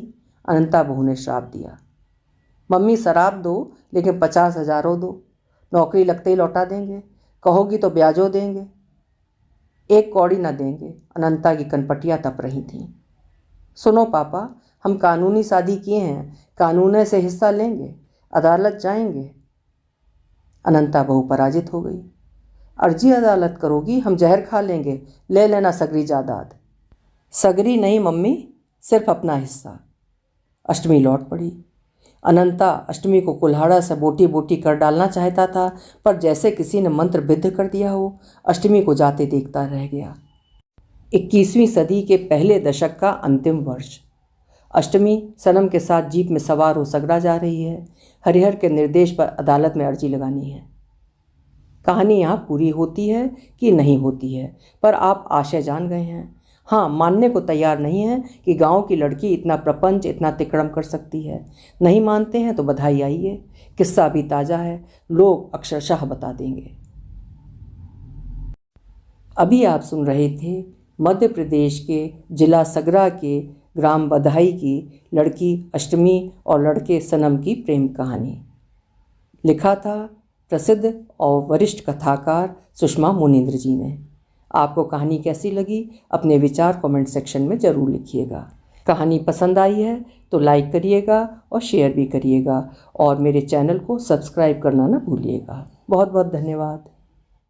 अनंता बहू ने श्राप दिया। मम्मी, शराब दो लेकिन 50,000 दो। नौकरी लगते ही लौटा देंगे। कहोगी तो ब्याजो देंगे। 1 कौड़ी न देंगे। अनंता की कनपटियाँ तप रही थीं। सुनो पापा, हम कानूनी शादी किए हैं, कानून से हिस्सा लेंगे, अदालत जाएंगे। अनंता बहू पराजित हो गई। अर्जी अदालत करोगी? हम जहर खा लेंगे, ले लेना सगरी जायदाद। सगरी नहीं मम्मी, सिर्फ अपना हिस्सा। अष्टमी लौट पड़ी। अनंता अष्टमी को कुल्हाड़ा से बोटी बोटी कर डालना चाहता था, पर जैसे किसी ने मंत्र बिद्ध कर दिया हो, अष्टमी को जाते देखता रह गया। 21वीं सदी के पहले दशक का अंतिम वर्ष। अष्टमी सनम के साथ जीप में सवार हो सगरा जा रही है। हरिहर के निर्देश पर अदालत में अर्जी लगानी है। कहानी यहाँ पूरी होती है कि नहीं होती है, पर आप आशय जान गए हैं। हाँ, मानने को तैयार नहीं है कि गांव की लड़की इतना प्रपंच, इतना तिक्रम कर सकती है। नहीं मानते हैं तो बधाई आइए, किस्सा अभी ताज़ा है, लोग अक्षरशः बता देंगे। अभी आप सुन रहे थे मध्य प्रदेश के जिला सगरा के ग्राम बधाई की लड़की अष्टमी और लड़के सनम की प्रेम कहानी। लिखा था प्रसिद्ध और वरिष्ठ कथाकार सुषमा मुनींद्र जी ने। आपको कहानी कैसी लगी अपने विचार कमेंट सेक्शन में ज़रूर लिखिएगा। कहानी पसंद आई है तो लाइक करिएगा और शेयर भी करिएगा, और मेरे चैनल को सब्सक्राइब करना ना भूलिएगा। बहुत बहुत धन्यवाद।